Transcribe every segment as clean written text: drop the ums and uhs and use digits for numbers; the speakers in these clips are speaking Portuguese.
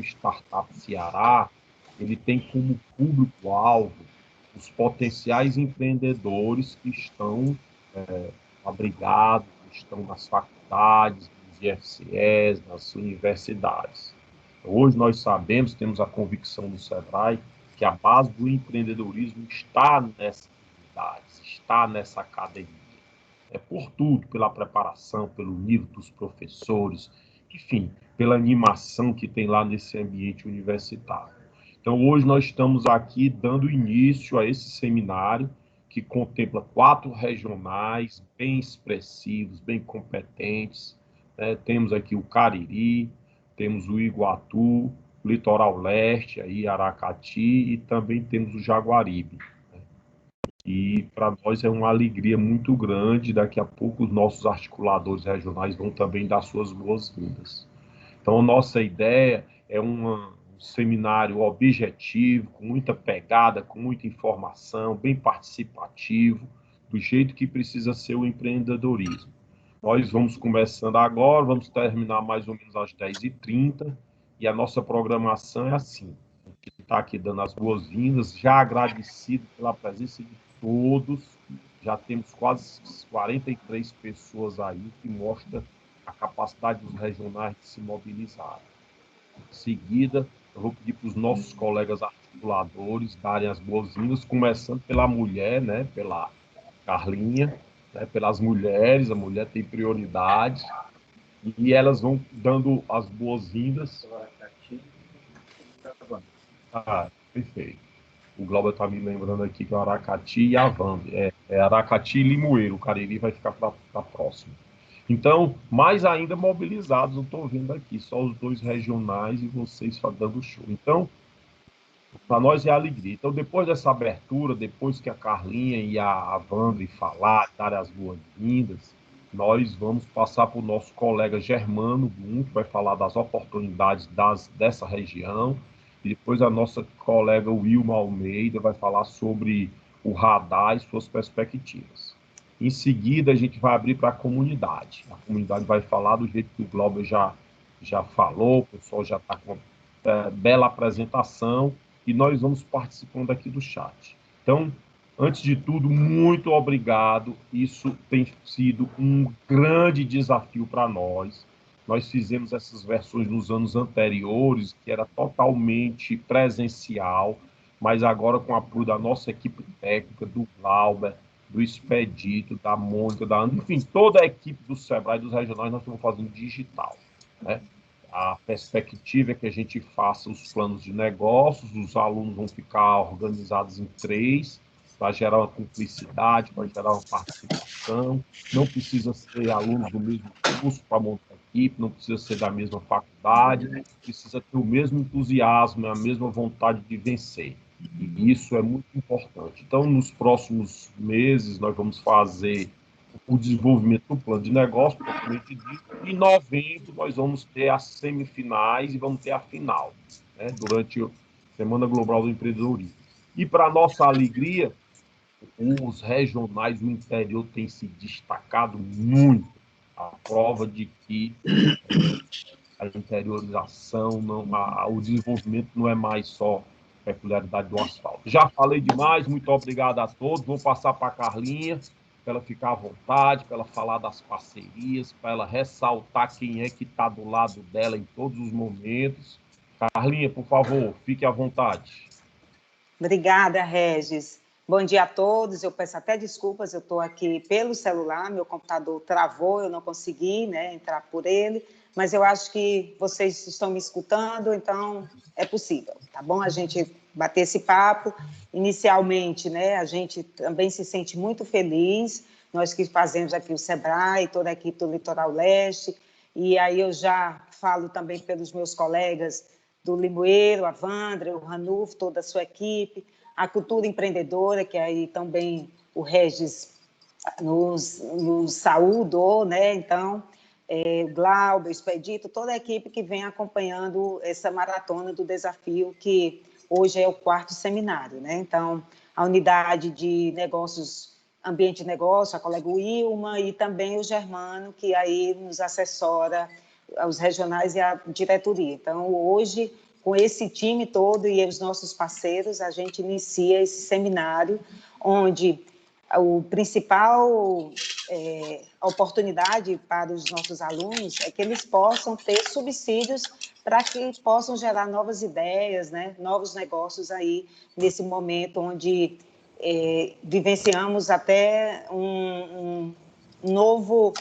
Startup Ceará, ele tem como público-alvo os potenciais empreendedores que estão abrigados, que estão nas faculdades, nos IFCEs, nas universidades. Hoje nós sabemos, temos a convicção do SEBRAE, que a base do empreendedorismo está nessas unidades, está nessa academia. É por tudo, pela preparação, pelo nível dos professores, enfim, pela animação que tem lá nesse ambiente universitário. Então, hoje nós estamos aqui dando início a esse seminário que contempla 4 regionais bem expressivos, bem competentes. Temos aqui o Cariri, temos o Iguatu, o Litoral Leste, aí Aracati, e também temos o Jaguaribe. E para nós é uma alegria muito grande. Daqui a pouco os nossos articuladores regionais vão também dar suas boas-vindas. Então, a nossa ideia é um seminário objetivo, com muita pegada, com muita informação, bem participativo, do jeito que precisa ser o empreendedorismo. Nós vamos começando agora, vamos terminar mais ou menos às 10h30, e a nossa programação é assim. A gente está aqui dando as boas-vindas, já agradecido pela presença de todos, já temos quase 43 pessoas aí, que mostra a capacidade dos regionais de se mobilizar. Em seguida, eu vou pedir para os nossos colegas articuladores darem as boas-vindas, começando pela mulher, né, pela Carlinha, né, pelas mulheres, a mulher tem prioridade, e elas vão dando as boas-vindas. Perfeito. O Glauber está me lembrando aqui que é o Aracati e a Vand. É Aracati e Limoeiro, o Cariri vai ficar para próximo. Então, mais ainda mobilizados, eu estou vendo aqui, só os 2 regionais e vocês dando show. Então, para nós é alegria. Então, depois dessa abertura, depois que a Carlinha e a Vandre falar, darem as boas-vindas, nós vamos passar para o nosso colega Germano Gum, que vai falar das oportunidades dessa região, e depois a nossa colega Wilma Almeida vai falar sobre o radar e suas perspectivas. Em seguida, a gente vai abrir para a comunidade. A comunidade vai falar do jeito que o Glauber já falou, o pessoal já está com bela apresentação, e nós vamos participando aqui do chat. Então, antes de tudo, muito obrigado. Isso tem sido um grande desafio para nós. Nós fizemos essas versões nos anos anteriores, que era totalmente presencial, mas agora com o apoio da nossa equipe técnica, do Glauber, do Expedito, da Mônica, da Ana, enfim, toda a equipe do SEBRAE e dos regionais, nós estamos fazendo digital, né? A perspectiva é que a gente faça os planos de negócios, os alunos vão ficar organizados em 3, para gerar uma cumplicidade, para gerar uma participação. Não precisa ser alunos do mesmo curso para montar equipe, não precisa ser da mesma faculdade, precisa ter o mesmo entusiasmo, a mesma vontade de vencer. E isso é muito importante. Então, nos próximos meses, nós vamos fazer o desenvolvimento do plano de negócio, propriamente dito. Em novembro, nós vamos ter as semifinais e vamos ter a final, né, durante a Semana Global do Empreendedorismo. E, para nossa alegria, os regionais do interior têm se destacado muito, a prova de que a interiorização, o desenvolvimento não é mais só peculiaridade do asfalto. Já falei demais, muito obrigado a todos. Vou passar para a Carlinha, para ela ficar à vontade, para ela falar das parcerias, para ela ressaltar quem é que está do lado dela em todos os momentos. Carlinha, por favor, fique à vontade. Obrigada, Regis. Bom dia a todos. Eu peço até desculpas, eu estou aqui pelo celular, meu computador travou, eu não consegui, né, entrar por ele, mas eu acho que vocês estão me escutando, então é possível, tá bom? A gente bater esse papo. Inicialmente, né, a gente também se sente muito feliz, nós que fazemos aqui o SEBRAE, toda a equipe do Litoral Leste, e aí eu já falo também pelos meus colegas do Limoeiro, a Vandra, o Ranulfo, toda a sua equipe, a cultura empreendedora, que aí também o Regis nos saúdou, né? Então, o Glauber, o Expedito, toda a equipe que vem acompanhando essa maratona do desafio, que hoje é o 4º seminário, né? Então, a unidade de negócios, ambiente de negócio, a colega Wilma, e também o Germano, que aí nos assessora, os regionais e a diretoria. Então, hoje, com esse time todo e os nossos parceiros, a gente inicia esse seminário, onde o principal oportunidade para os nossos alunos é que eles possam ter subsídios para que possam gerar novas ideias, né, novos negócios aí, nesse momento onde vivenciamos até um novo,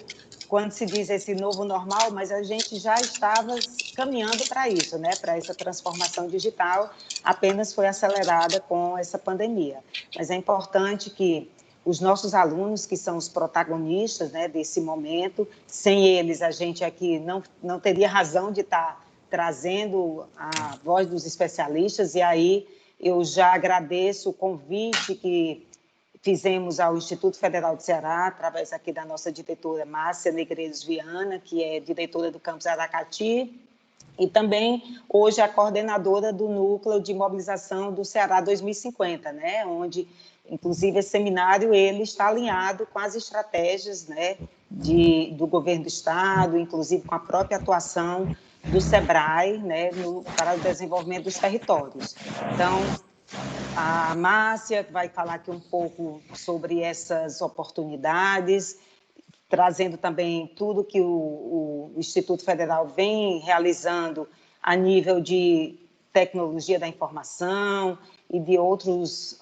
quando se diz esse novo normal, mas a gente já estava caminhando para isso, né, para essa transformação digital, apenas foi acelerada com essa pandemia. Mas é importante que os nossos alunos, que são os protagonistas, né, desse momento, sem eles a gente aqui não teria razão de estar trazendo a voz dos especialistas, e aí eu já agradeço o convite que fizemos ao Instituto Federal do Ceará, através aqui da nossa diretora Márcia Negreiros Viana, que é diretora do campus Aracati, e também hoje a coordenadora do Núcleo de Mobilização do Ceará 2050, né, onde, inclusive, esse seminário ele está alinhado com as estratégias, né, do governo do Estado, inclusive com a própria atuação do SEBRAE, né, para o desenvolvimento dos territórios. Então, a Márcia vai falar aqui um pouco sobre essas oportunidades, trazendo também tudo que o Instituto Federal vem realizando a nível de tecnologia da informação e de outros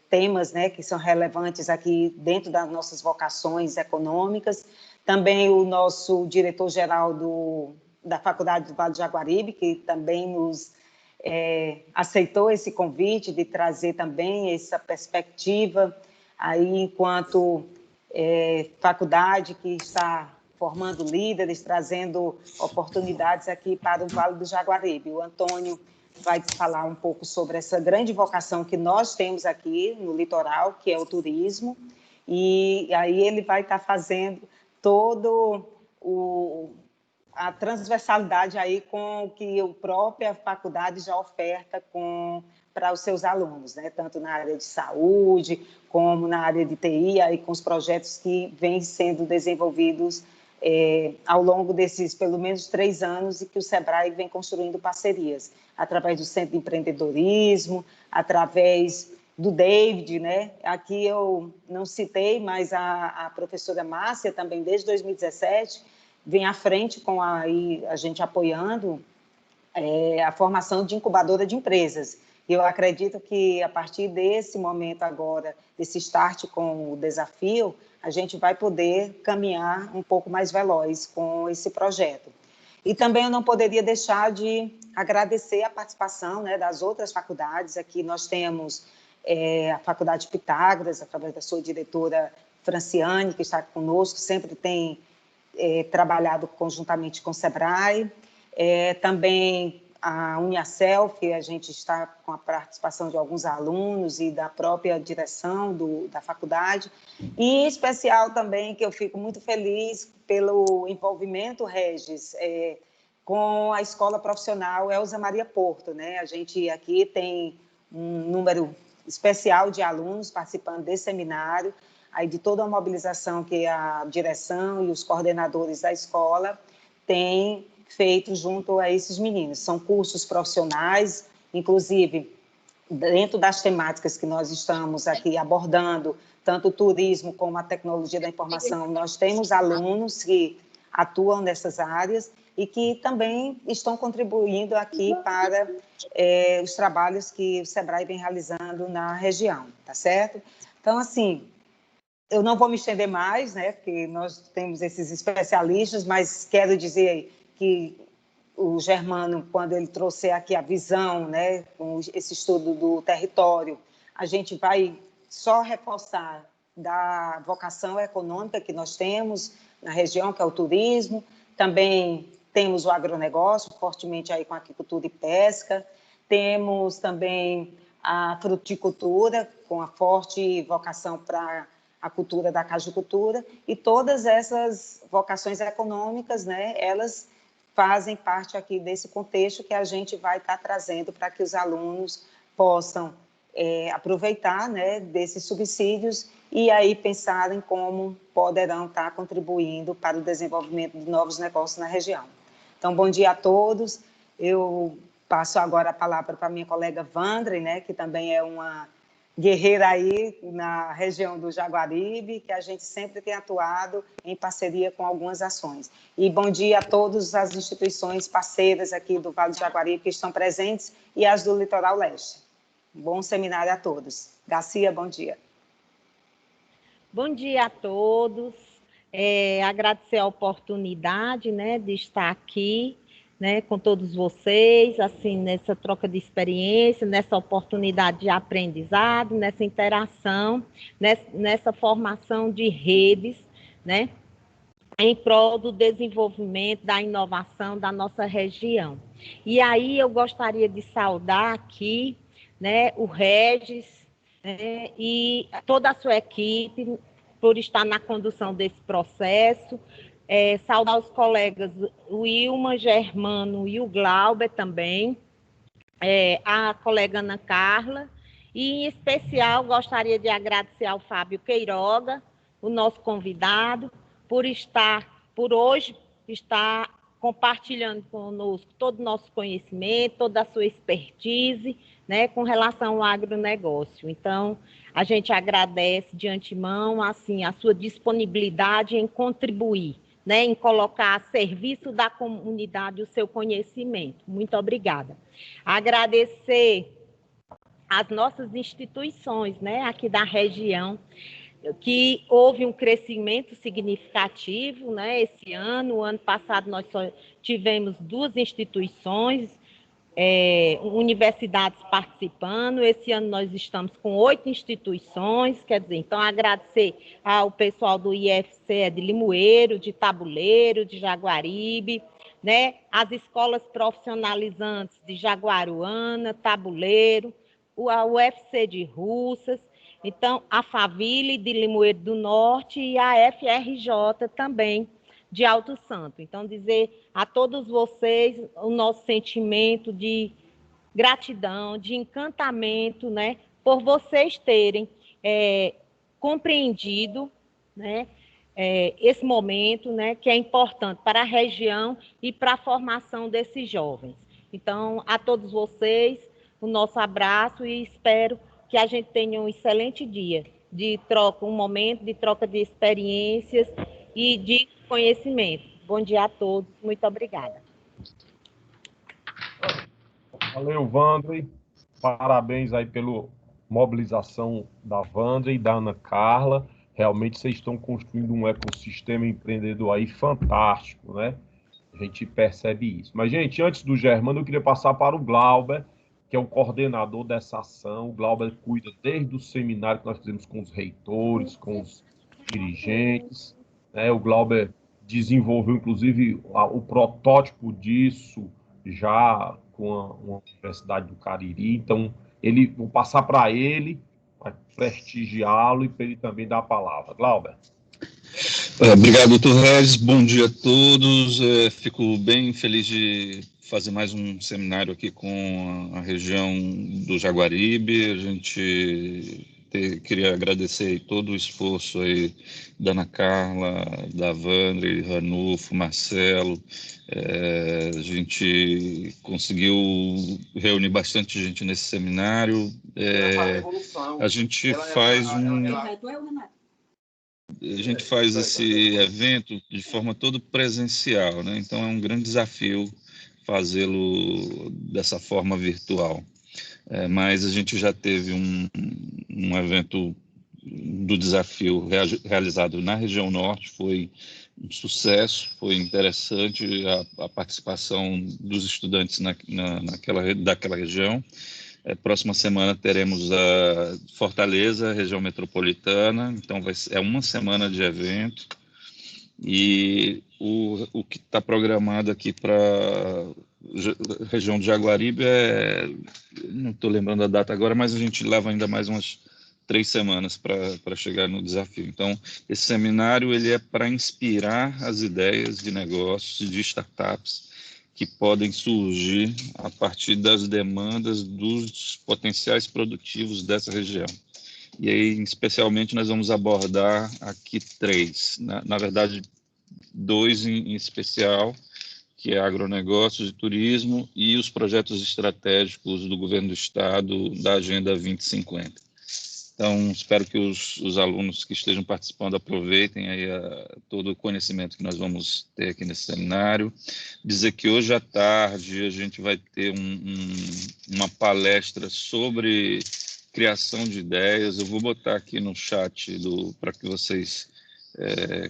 temas, né, que são relevantes aqui dentro das nossas vocações econômicas. Também o nosso diretor-geral da Faculdade do Vale do Jaguaribe, que também nos aceitou esse convite de trazer também essa perspectiva aí enquanto faculdade que está formando líderes, trazendo oportunidades aqui para o Vale do Jaguaribe. O Antônio vai falar um pouco sobre essa grande vocação que nós temos aqui no litoral, que é o turismo, e aí ele vai estar fazendo todo a transversalidade aí com o que a própria faculdade já oferta para os seus alunos, né? Tanto na área de saúde, como na área de TI, aí com os projetos que vêm sendo desenvolvidos ao longo desses, pelo menos, 3 anos, e que o SEBRAE vem construindo parcerias, através do Centro de Empreendedorismo, através do David, né? Aqui eu não citei, mas a professora Márcia também, desde 2017, vem à frente com a gente apoiando a formação de incubadora de empresas. E eu acredito que, a partir desse momento agora, desse start com o desafio, a gente vai poder caminhar um pouco mais veloz com esse projeto. E também eu não poderia deixar de agradecer a participação, né, das outras faculdades. Aqui nós temos a Faculdade Pitágoras, através da sua diretora Franciane, que está conosco, sempre tem trabalhado conjuntamente com o SEBRAE, também a Uniaself, a gente está com a participação de alguns alunos e da própria direção da faculdade, e em especial também, que eu fico muito feliz pelo envolvimento, Regis, com a Escola Profissional Elza Maria Porto, né? A gente aqui tem um número especial de alunos participando desse seminário, aí de toda a mobilização que a direção e os coordenadores da escola têm feito junto a esses meninos. São cursos profissionais, inclusive, dentro das temáticas que nós estamos aqui abordando, tanto o turismo como a tecnologia da informação, nós temos alunos que atuam nessas áreas e que também estão contribuindo aqui para os trabalhos que o SEBRAE vem realizando na região, tá certo? Então, assim, eu não vou me estender mais, né, porque nós temos esses especialistas, mas quero dizer que o Germano, quando ele trouxer aqui a visão, né, com esse estudo do território, a gente vai só reforçar da vocação econômica que nós temos na região, que é o turismo. Também temos o agronegócio, fortemente aí com a aquicultura e pesca. Temos também a fruticultura, com a forte vocação para a cultura da cajucultura, e todas essas vocações econômicas, né, elas fazem parte aqui desse contexto que a gente vai estar trazendo para que os alunos possam aproveitar, né, desses subsídios e aí pensarem como poderão estar contribuindo para o desenvolvimento de novos negócios na região. Então, bom dia a todos. Eu Passo agora a palavra para a minha colega Vandre, né, que também é uma guerreira aí na região do Jaguaribe, que a gente sempre tem atuado em parceria com algumas ações. E bom dia a todas as instituições parceiras aqui do Vale do Jaguaribe que estão presentes e as do Litoral Leste. Bom seminário a todos. Garcia, bom dia. Bom dia a todos. Agradecer a oportunidade, né, de estar aqui, né, com todos vocês, assim, nessa troca de experiência, nessa oportunidade de aprendizado, nessa interação, nessa formação de redes, né, em prol do desenvolvimento, da inovação da nossa região. E aí eu gostaria de saudar aqui, né, o Regis, né, e toda a sua equipe por estar na condução desse processo, saudar os colegas, o Ilma, Germano e o Glauber também, a colega Ana Carla, e em especial gostaria de agradecer ao Fábio Queiroga, o nosso convidado, por hoje estar compartilhando conosco todo o nosso conhecimento, toda a sua expertise, né, com relação ao agronegócio. Então, a gente agradece de antemão, assim, a sua disponibilidade em contribuir, né, em colocar a serviço da comunidade o seu conhecimento. Muito obrigada. Agradecer às nossas instituições, né, aqui da região, que houve um crescimento significativo, né, esse ano. O ano passado nós só tivemos 2 instituições, universidades participando. Esse ano nós estamos com 8 instituições, quer dizer, então agradecer ao pessoal do IFCE de Limoeiro, de Tabuleiro, de Jaguaribe, né, as escolas profissionalizantes de Jaguaruana, Tabuleiro, a UFC de Russas, então a Faville de Limoeiro do Norte e a FRJ também de Alto Santo. Então, dizer a todos vocês o nosso sentimento de gratidão, de encantamento, né, por vocês terem compreendido, né, esse momento, né, que é importante para a região e para a formação desses jovens. Então, a todos vocês, o nosso abraço e espero que a gente tenha um excelente dia de troca, um momento de troca de experiências e de conhecimento. Bom dia a todos, muito obrigada. Valeu, Vandre. Parabéns aí pela mobilização da Vandre e da Ana Carla. Realmente vocês estão construindo um ecossistema empreendedor aí fantástico, né? A gente percebe isso. Mas, gente, antes do Germano, eu queria passar para o Glauber, que é o coordenador dessa ação. O Glauber cuida desde o seminário que nós fizemos com os reitores, com os dirigentes, né? O Glauber desenvolveu, inclusive, o protótipo disso já com a Universidade do Cariri. Então, vou passar para ele, para prestigiá-lo e para ele também dar a palavra. Glauber. Obrigado, doutor Regis. Bom dia a todos. Fico bem feliz de fazer mais um seminário aqui com a região do Jaguaribe. A gente queria agradecer todo o esforço aí da Ana Carla, da Vandre, Ranulfo, Marcelo. A gente conseguiu reunir bastante gente nesse seminário. A gente faz esse evento de forma todo presencial, né? Então é um grande desafio fazê-lo dessa forma virtual. Mas a gente já teve um evento do desafio realizado na região norte, foi um sucesso, foi interessante a participação dos estudantes daquela região. Próxima semana teremos a Fortaleza, região metropolitana, então é uma semana de evento, e o que está programado aqui para a região de Jaguaribe não estou lembrando a data agora, mas a gente leva ainda mais umas 3 semanas para chegar no desafio. Então, esse seminário ele é para inspirar as ideias de negócios e de startups que podem surgir a partir das demandas dos potenciais produtivos dessa região. E aí, especialmente, nós vamos abordar aqui 3, na verdade, 2 em especial, que é agronegócios e turismo, e os projetos estratégicos do governo do estado da Agenda 2050. Então, espero que os alunos que estejam participando aproveitem aí todo o conhecimento que nós vamos ter aqui nesse seminário. Dizer que hoje à tarde a gente vai ter uma palestra sobre criação de ideias. Eu vou botar aqui no chat para que vocês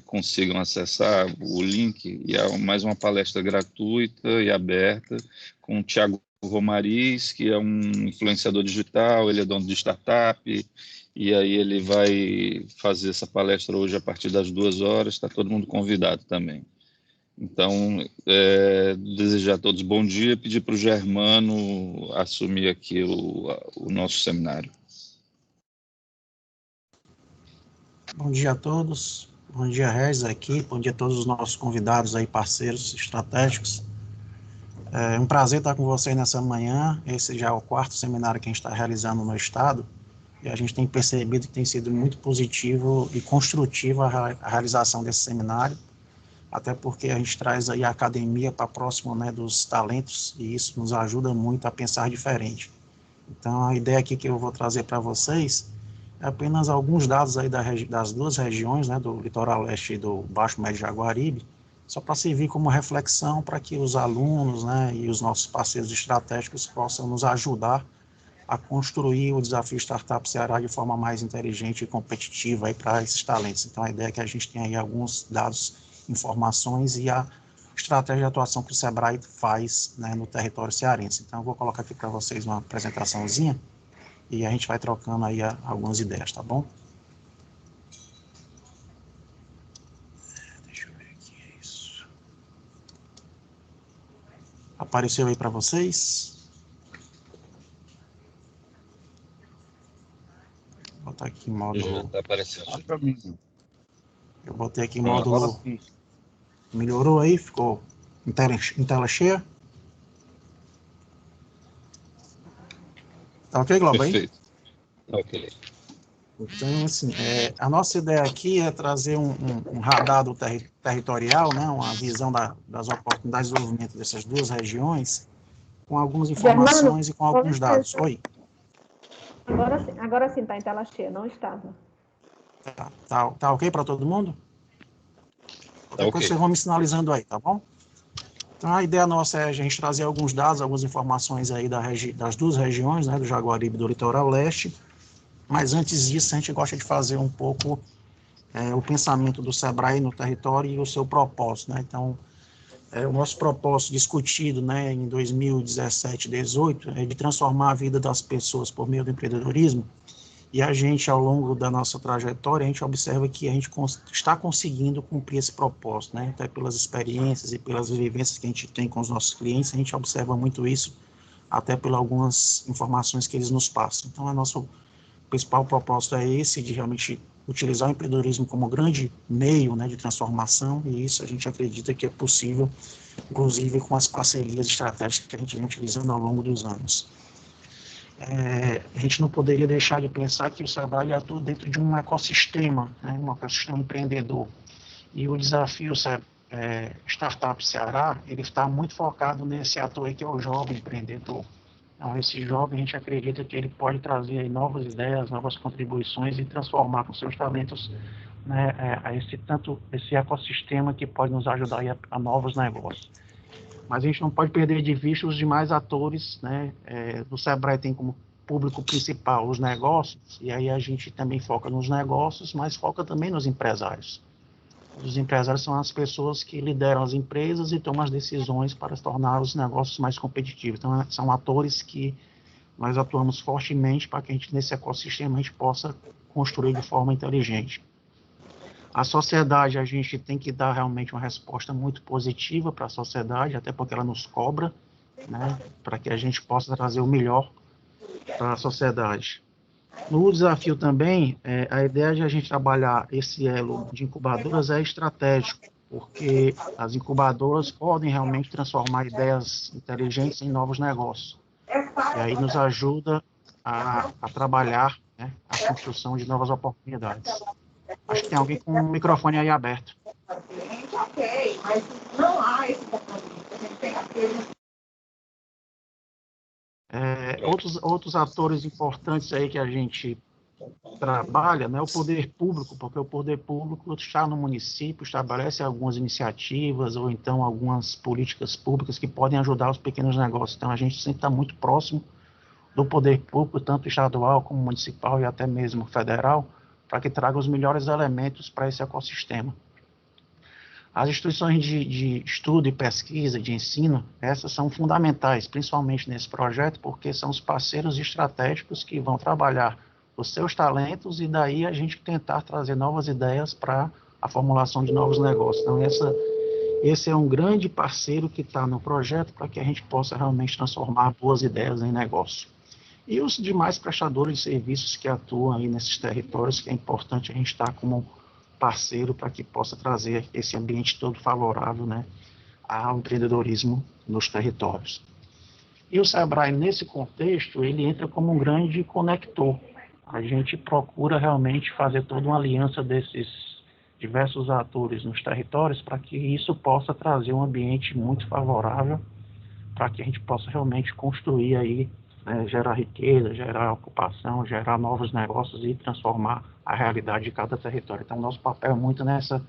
consigam acessar o link, e é mais uma palestra gratuita e aberta com o Thiago Romariz, que é um influenciador digital, ele é dono de startup, e aí ele vai fazer essa palestra hoje a partir das 2h, está todo mundo convidado também. Então, desejar a todos bom dia, pedir para o Germano assumir aqui o nosso seminário. Bom dia a todos, bom dia Regis aqui, bom dia a todos os nossos convidados aí, parceiros estratégicos. É um prazer estar com vocês nessa manhã. Esse já é o 4º seminário que a gente está realizando no estado, e a gente tem percebido que tem sido muito positivo e construtivo a realização desse seminário, até porque a gente traz aí a academia para próximo, né, dos talentos, e isso nos ajuda muito a pensar diferente. Então, a ideia aqui que eu vou trazer para vocês é apenas alguns dados aí das 2 regiões, né, do Litoral Leste e do Baixo Médio Jaguaribe, só para servir como reflexão para que os alunos, né, e os nossos parceiros estratégicos possam nos ajudar a construir o desafio Startup Ceará de forma mais inteligente e competitiva para esses talentos. Então, a ideia é que a gente tenha aí alguns dados, informações e a estratégia de atuação que o SEBRAE faz, né, no território cearense. Então, eu vou colocar aqui para vocês uma apresentaçãozinha e a gente vai trocando aí algumas ideias, tá bom? Deixa eu ver aqui, é isso. Apareceu aí para vocês? Vou botar aqui em modo... Já está aparecendo. Eu botei aqui em modo... Melhorou aí? Ficou em tela cheia? Tá ok, Globo? Perfeito. Ok. Então, assim, a nossa ideia aqui é trazer um radar do territorial, né, uma visão das oportunidades de desenvolvimento dessas 2 regiões, com algumas informações Germano, e com alguns dados. Oi. Agora sim está em tela cheia, não estava. Tá ok para todo mundo? Depois vocês vão me sinalizando aí, tá bom? Então, a ideia nossa é a gente trazer alguns dados, algumas informações aí das 2 regiões, né, do Jaguaribe e do Litoral Leste, mas antes disso a gente gosta de fazer um pouco o pensamento do SEBRAE no território e o seu propósito, né? Então, o nosso propósito discutido, né, em 2017, 2018, é de transformar a vida das pessoas por meio do empreendedorismo, e a gente, ao longo da nossa trajetória, a gente observa que a gente está conseguindo cumprir esse propósito, né? Até pelas experiências e pelas vivências que a gente tem com os nossos clientes, a gente observa muito isso, até pelas algumas informações que eles nos passam. Então, o nosso principal propósito é esse, de realmente utilizar o empreendedorismo como grande meio, né, de transformação, e isso a gente acredita que é possível, inclusive com as parcerias estratégicas que a gente vem utilizando ao longo dos anos. A gente não poderia deixar de pensar que o SEBRAE atua dentro de um ecossistema, né, um ecossistema empreendedor. E o desafio Startup Ceará, ele está muito focado nesse ator aí que é o jovem empreendedor. Então, esse jovem, a gente acredita que ele pode trazer aí novas ideias, novas contribuições e transformar com seus talentos, né, esse ecossistema que pode nos ajudar aí a novos negócios. Mas a gente não pode perder de vista os demais atores, né? Do SEBRAE tem como público principal os negócios, e aí a gente também foca nos negócios, mas foca também nos empresários. Os empresários são as pessoas que lideram as empresas e tomam as decisões para tornar os negócios mais competitivos. Então, são atores que nós atuamos fortemente para que a gente, nesse ecossistema, a gente possa construir de forma inteligente. A sociedade, a gente tem que dar realmente uma resposta muito positiva para a sociedade, até porque ela nos cobra, né, para que a gente possa trazer o melhor para a sociedade. No desafio também, a ideia de a gente trabalhar esse elo de incubadoras é estratégico, porque as incubadoras podem realmente transformar ideias inteligentes em novos negócios. E aí nos ajuda a trabalhar, né, a construção de novas oportunidades. Acho que tem alguém com o microfone aí aberto. Ok, mas não há esse compromisso. Outros atores importantes aí que a gente trabalha, né, o poder público, porque o poder público está no município, estabelece algumas iniciativas ou então algumas políticas públicas que podem ajudar os pequenos negócios. Então, a gente sempre está muito próximo do poder público, tanto estadual como municipal e até mesmo federal, para que traga os melhores elementos para esse ecossistema. As instituições de estudo e pesquisa, de ensino, essas são fundamentais, principalmente nesse projeto, porque são os parceiros estratégicos que vão trabalhar os seus talentos e daí a gente tentar trazer novas ideias para a formulação de novos negócios. Então, esse é um grande parceiro que está no projeto para que a gente possa realmente transformar boas ideias em negócio. E os demais prestadores de serviços que atuam aí nesses territórios, que é importante a gente estar como parceiro para que possa trazer esse ambiente todo favorável, né, ao empreendedorismo nos territórios. E o Sebrae, nesse contexto, ele entra como um grande conector. A gente procura realmente fazer toda uma aliança desses diversos atores nos territórios para que isso possa trazer um ambiente muito favorável para que a gente possa realmente construir aí, gerar riqueza, gerar ocupação, gerar novos negócios e transformar a realidade de cada território. Então, nosso papel é muito nessa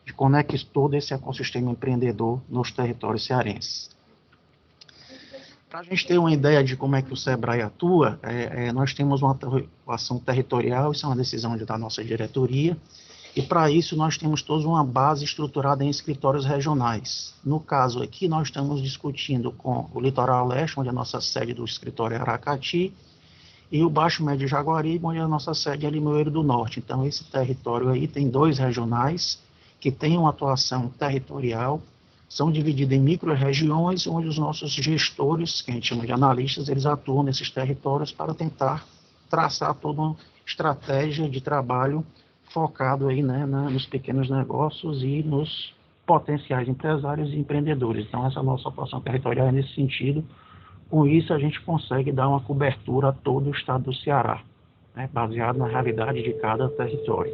de conectar todo esse ecossistema empreendedor nos territórios cearenses. Para a gente ter uma ideia de como é que o Sebrae atua, nós temos uma atuação territorial, isso é uma decisão da nossa diretoria, e para isso nós temos toda uma base estruturada em escritórios regionais. No caso aqui, nós estamos discutindo com o Litoral Leste, onde a nossa sede do escritório é Aracati, e o Baixo Médio Jaguaribe, onde a nossa sede é Limoeiro do Norte. Então, esse território aí tem 2 regionais que têm uma atuação territorial, são divididos em micro-regiões, onde os nossos gestores, que a gente chama de analistas, eles atuam nesses territórios para tentar traçar toda uma estratégia de trabalho focado aí, né, nos pequenos negócios e nos potenciais empresários e empreendedores. Então, essa nossa atuação territorial é nesse sentido. Com isso, a gente consegue dar uma cobertura a todo o estado do Ceará, né, baseado na realidade de cada território.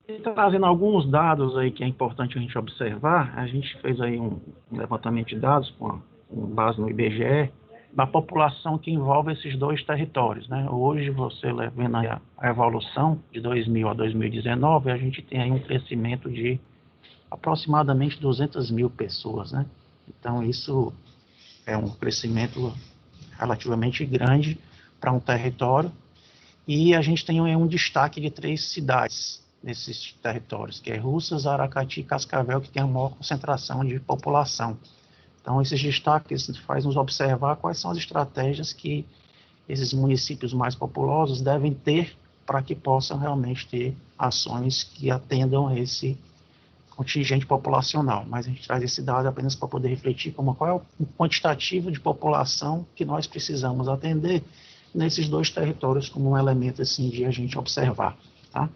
E trazendo alguns dados aí que é importante a gente observar, a gente fez aí um levantamento de dados com base no IBGE, da população que envolve esses 2 territórios, né? Hoje, você vendo a evolução de 2000 a 2019, a gente tem aí um crescimento de aproximadamente 200 mil pessoas, né? Então, isso é um crescimento relativamente grande para um território, e a gente tem um destaque de 3 cidades nesses territórios, que é Russas, Aracati e Cascavel, que tem a maior concentração de população. Então, esses destaques fazem nos observar quais são as estratégias que esses municípios mais populosos devem ter para que possam realmente ter ações que atendam a esse contingente populacional. Mas a gente traz esse dado apenas para poder refletir como qual é o quantitativo de população que nós precisamos atender nesses 2 territórios como um elemento assim, de a gente observar. Tá?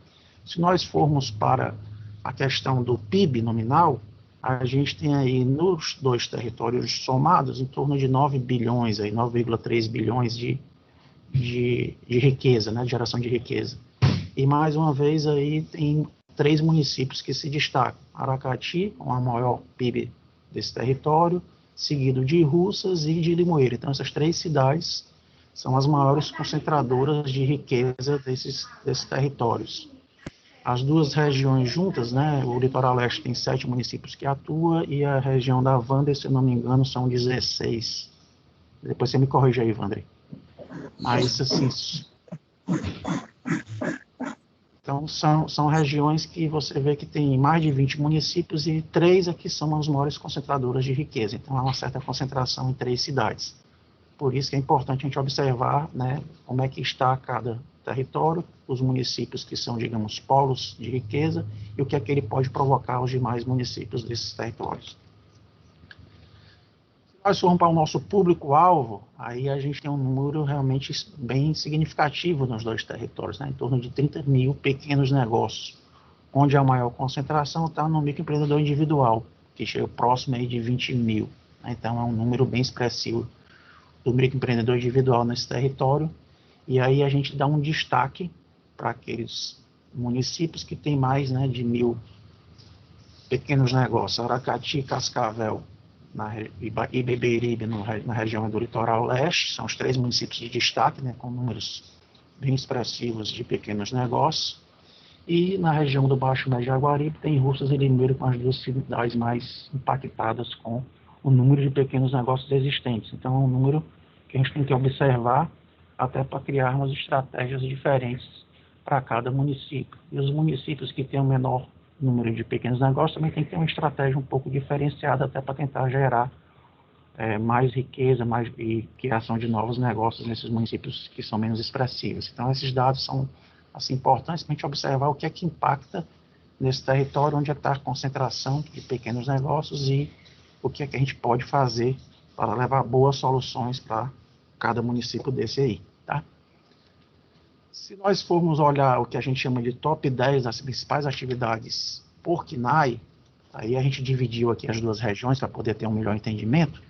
Se nós formos para a questão do PIB nominal, a gente tem aí nos 2 territórios somados em torno de 9 bilhões, 9,3 bilhões de riqueza, né, de geração de riqueza. E mais uma vez aí tem 3 municípios que se destacam. Aracati, com a maior PIB desse território, seguido de Russas e de Limoeiro. Então essas 3 cidades são as maiores concentradoras de riqueza desses territórios. As 2 regiões juntas, né, o Litoral Leste tem 7 municípios que atuam e a região da Wander, se eu não me engano, são 16. Depois você me corrige aí, Wander. Mas, assim, então são regiões que você vê que tem mais de 20 municípios e 3 aqui são as maiores concentradoras de riqueza. Então, há uma certa concentração em 3 cidades. Por isso que é importante a gente observar, né, como é que está cada território, os municípios que são, digamos, polos de riqueza e o que é que ele pode provocar aos demais municípios desses territórios. Se nós formos para o nosso público-alvo, aí a gente tem um número realmente bem significativo nos 2 territórios, né, em torno de 30 mil pequenos negócios, onde a maior concentração está no microempreendedor individual, que chega próximo aí de 20 mil. Né, então é um número bem expressivo do microempreendedor individual nesse território. E aí a gente dá um destaque para aqueles municípios que têm mais, né, de 1.000 pequenos negócios. Aracati e Cascavel e Beberibe na região do litoral leste, são os 3 municípios de destaque, né, com números bem expressivos de pequenos negócios. E na região do Baixo Médio Jaguaribe tem Russas e Limeira, com as 2 cidades mais impactadas com o número de pequenos negócios existentes. Então é um número que a gente tem que observar até para criarmos estratégias diferentes para cada município. E os municípios que têm o menor número de pequenos negócios também tem que ter uma estratégia um pouco diferenciada até para tentar gerar mais riqueza e criação de novos negócios nesses municípios que são menos expressivos. Então esses dados são assim, importantes para a gente observar o que é que impacta nesse território onde está a concentração de pequenos negócios e o que é que a gente pode fazer para levar boas soluções para cada município desse aí, tá? Se nós formos olhar o que a gente chama de top 10 das principais atividades por CNAE, aí a gente dividiu aqui as 2 regiões para poder ter um melhor entendimento.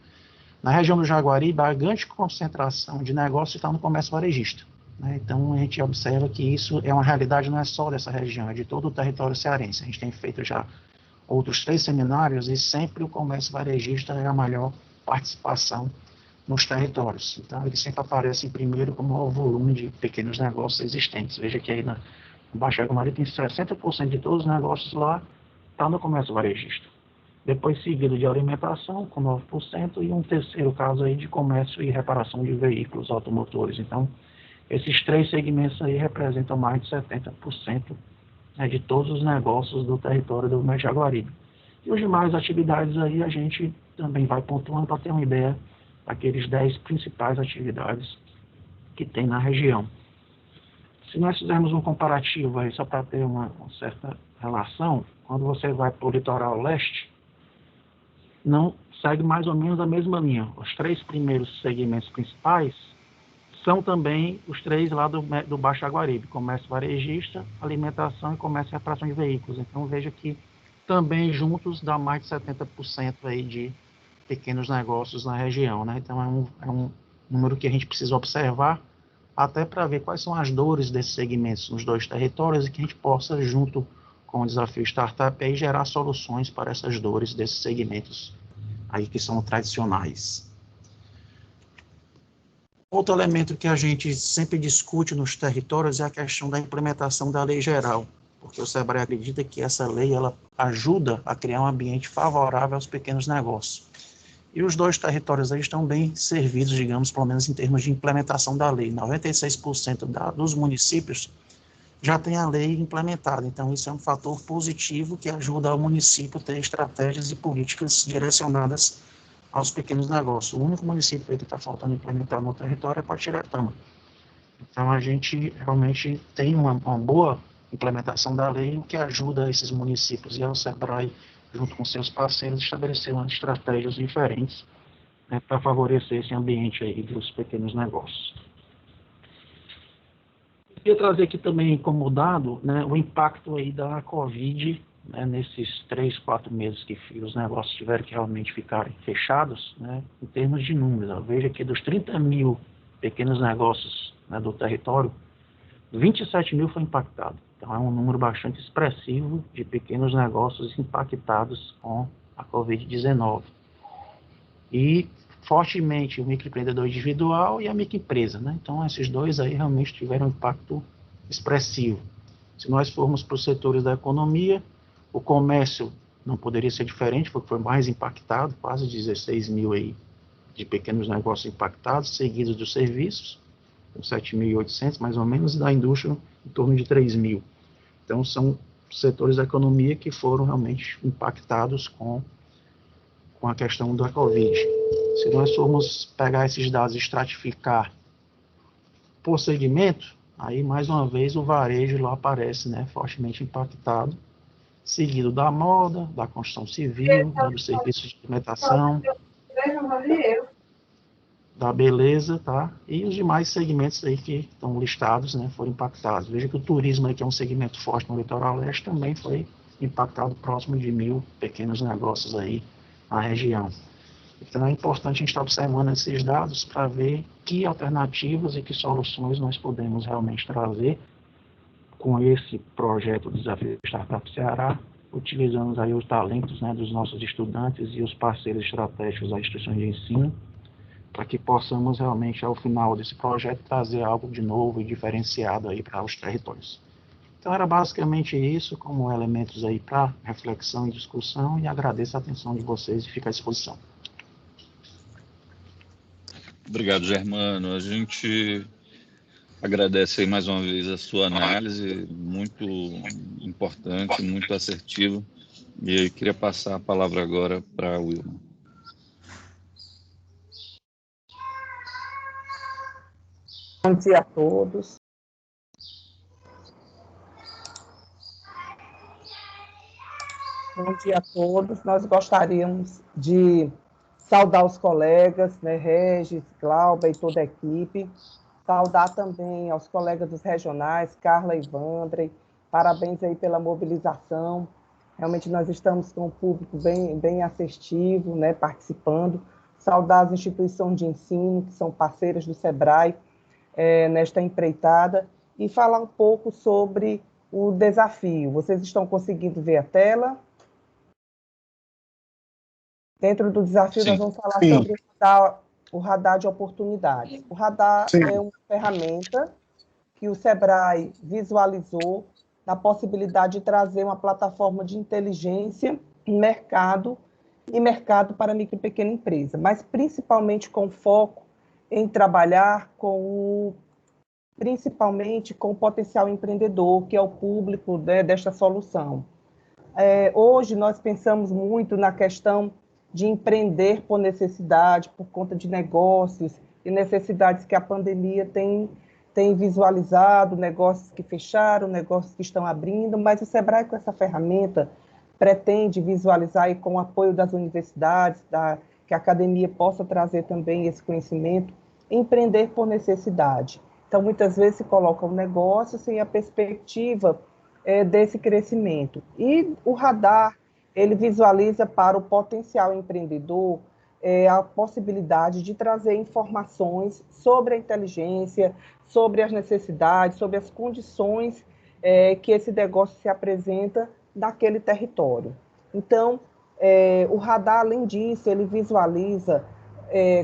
Na região do Jaguaribe, a grande concentração de negócios está no comércio varejista, né? Então, a gente observa que isso é uma realidade não é só dessa região, é de todo o território cearense. A gente tem feito já outros 3 seminários e sempre o comércio varejista é a maior participação nos territórios. Então, ele sempre aparece em primeiro com o maior volume de pequenos negócios existentes. Veja que aí na Baixa Jaguaribe tem 60% de todos os negócios lá está no comércio varejista. Depois seguido de alimentação, com 9%, e um terceiro caso aí de comércio e reparação de veículos automotores. Então, esses 3 segmentos aí representam mais de 70%, né, de todos os negócios do território do Médio Jaguaribe. E os demais atividades aí a gente também vai pontuando para ter uma ideia daqueles 10 principais atividades que tem na região. Se nós fizermos um comparativo aí, só para ter uma certa relação, quando você vai para o litoral leste, não segue mais ou menos a mesma linha. Os 3 primeiros segmentos principais são também os 3 lá do Baixo Jaguaribe: comércio varejista, alimentação e comércio e reparação de veículos. Então veja que também juntos dá mais de 70% aí de pequenos negócios na região, né? Então é um número que a gente precisa observar até para ver quais são as dores desses segmentos nos 2 territórios e que a gente possa, junto com o desafio Startup, aí gerar soluções para essas dores desses segmentos aí que são tradicionais. Outro elemento que a gente sempre discute nos territórios é a questão da implementação da lei geral, porque o SEBRAE acredita que essa lei ela ajuda a criar um ambiente favorável aos pequenos negócios. E os 2 territórios aí estão bem servidos, digamos, pelo menos em termos de implementação da lei. 96% dos municípios já tem a lei implementada, então isso é um fator positivo que ajuda o município a ter estratégias e políticas direcionadas aos pequenos negócios. O único município que está faltando implementar no território é Patiretama. Então a gente realmente tem uma boa implementação da lei, o que ajuda esses municípios e ao SEBRAE, junto com seus parceiros, a estabelecer umas estratégias diferentes, né, para favorecer esse ambiente aí dos pequenos negócios. Eu queria trazer aqui também como dado, né, o impacto aí da Covid, né, nesses 3, 4 meses que os negócios tiveram que realmente ficarem fechados, né, em termos de números. Veja que dos 30 mil pequenos negócios, né, do território, 27 mil foi impactado. Então é um número bastante expressivo de pequenos negócios impactados com a Covid-19. E fortemente o microempreendedor individual e a microempresa, né? Então esses 2 aí realmente tiveram um impacto expressivo. Se nós formos para os setores da economia, o comércio não poderia ser diferente, porque foi mais impactado, quase 16 mil aí de pequenos negócios impactados, seguidos dos serviços, com 7.800 mais ou menos, e da indústria em torno de 3 mil. Então são setores da economia que foram realmente impactados com a questão da Covid. Se nós formos pegar esses dados e estratificar por segmento, aí mais uma vez o varejo lá aparece, né, fortemente impactado, seguido da moda, da construção civil, né, dos serviços de alimentação, da beleza, tá? E os demais segmentos aí que estão listados, né, foram impactados. Veja que o turismo aí, que é um segmento forte no litoral leste, também foi impactado próximo de 1.000 pequenos negócios aí na região. Então é importante a gente estar observando esses dados para ver que alternativas e que soluções nós podemos realmente trazer com esse projeto do Desafio Startup Ceará utilizando aí os talentos, né, dos nossos estudantes e os parceiros estratégicos das instituições de ensino, para que possamos realmente, ao final desse projeto, trazer algo de novo e diferenciado aí para os territórios. Então, era basicamente isso, como elementos aí para reflexão e discussão, e agradeço a atenção de vocês e fico à disposição. Obrigado, Germano. A gente agradece aí mais uma vez a sua análise, muito importante, muito assertiva. E eu queria passar a palavra agora para a Wilma. Bom dia a todos. Bom dia a todos. Nós gostaríamos de saudar os colegas, né, Regis, Glauber e toda a equipe. Saudar também aos colegas dos regionais, Carla e Vandrey. Parabéns aí pela mobilização. Realmente nós estamos com um público bem assistivo, né, participando. Saudar as instituições de ensino, que são parceiras do SEBRAE, nesta empreitada, e falar um pouco sobre o desafio. Vocês estão conseguindo ver a tela? Dentro do desafio, Sim. nós vamos falar sobre o radar de oportunidades. O radar é uma ferramenta que o SEBRAE visualizou na possibilidade de trazer uma plataforma de inteligência em mercado para micro e pequena empresa, mas principalmente com foco em trabalhar principalmente com o potencial empreendedor, que é o público, né, desta solução. Hoje nós pensamos muito na questão de empreender por necessidade, por conta de negócios e necessidades que a pandemia tem visualizado, negócios que fecharam, negócios que estão abrindo, mas o SEBRAE, com essa ferramenta, pretende visualizar, e com o apoio das universidades, que a academia possa trazer também esse conhecimento, empreender por necessidade. Então, muitas vezes se coloca um negócio sem a perspectiva desse crescimento. E o radar, ele visualiza para o potencial empreendedor a possibilidade de trazer informações sobre a inteligência, sobre as necessidades, sobre as condições que esse negócio se apresenta naquele território. Então, o radar, além disso, ele visualiza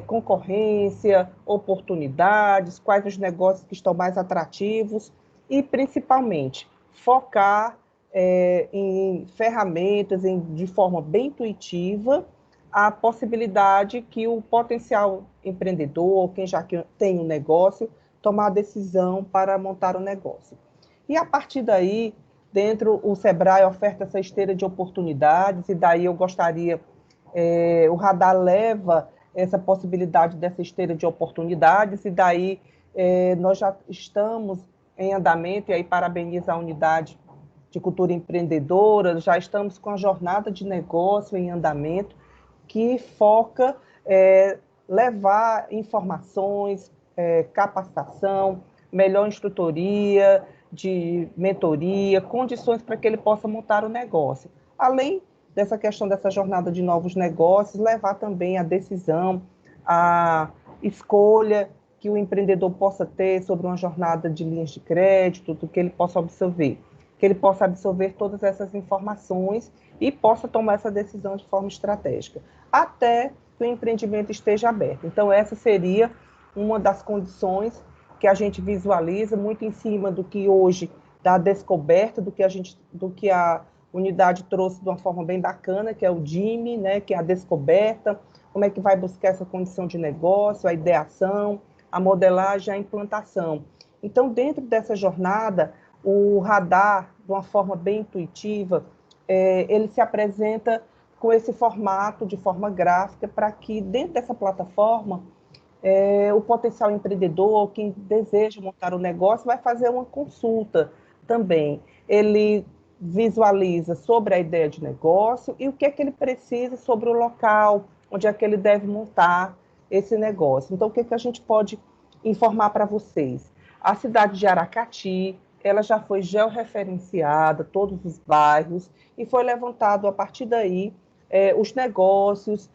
concorrência, oportunidades, quais os negócios que estão mais atrativos e, principalmente, focar em ferramentas, de forma bem intuitiva, a possibilidade que o potencial empreendedor, quem já tem um negócio, tomar a decisão para montar um negócio. E, a partir daí, o SEBRAE oferta essa esteira de oportunidades, e daí eu gostaria, o radar leva essa possibilidade dessa esteira de oportunidades, e daí nós já estamos em andamento, e aí parabenizo a unidade de cultura empreendedora, já estamos com a jornada de negócio em andamento, que foca levar informações, capacitação, melhor instrutoria, de mentoria, condições para que ele possa montar o negócio. Além dessa questão dessa jornada de novos negócios, levar também a decisão, a escolha que o empreendedor possa ter sobre uma jornada de linhas de crédito, do que ele possa absorver. Que ele possa absorver todas essas informações e possa tomar essa decisão de forma estratégica, até que o empreendimento esteja aberto. Então, essa seria uma das condições que a gente visualiza, muito em cima do que hoje, da descoberta, do que a unidade trouxe de uma forma bem bacana, que é o DIME, né, que é a descoberta, como é que vai buscar essa condição de negócio, a ideação, a modelagem, a implantação. Então, dentro dessa jornada, o radar, de uma forma bem intuitiva, ele se apresenta com esse formato, de forma gráfica, para que, dentro dessa plataforma, o potencial empreendedor, quem deseja montar um negócio, vai fazer uma consulta também. Ele visualiza sobre a ideia de negócio e o que é que ele precisa sobre o local, onde é que ele deve montar esse negócio. Então, o que é que a gente pode informar para vocês? A cidade de Aracati, ela já foi georreferenciada, todos os bairros, e foi levantado a partir daí os negócios.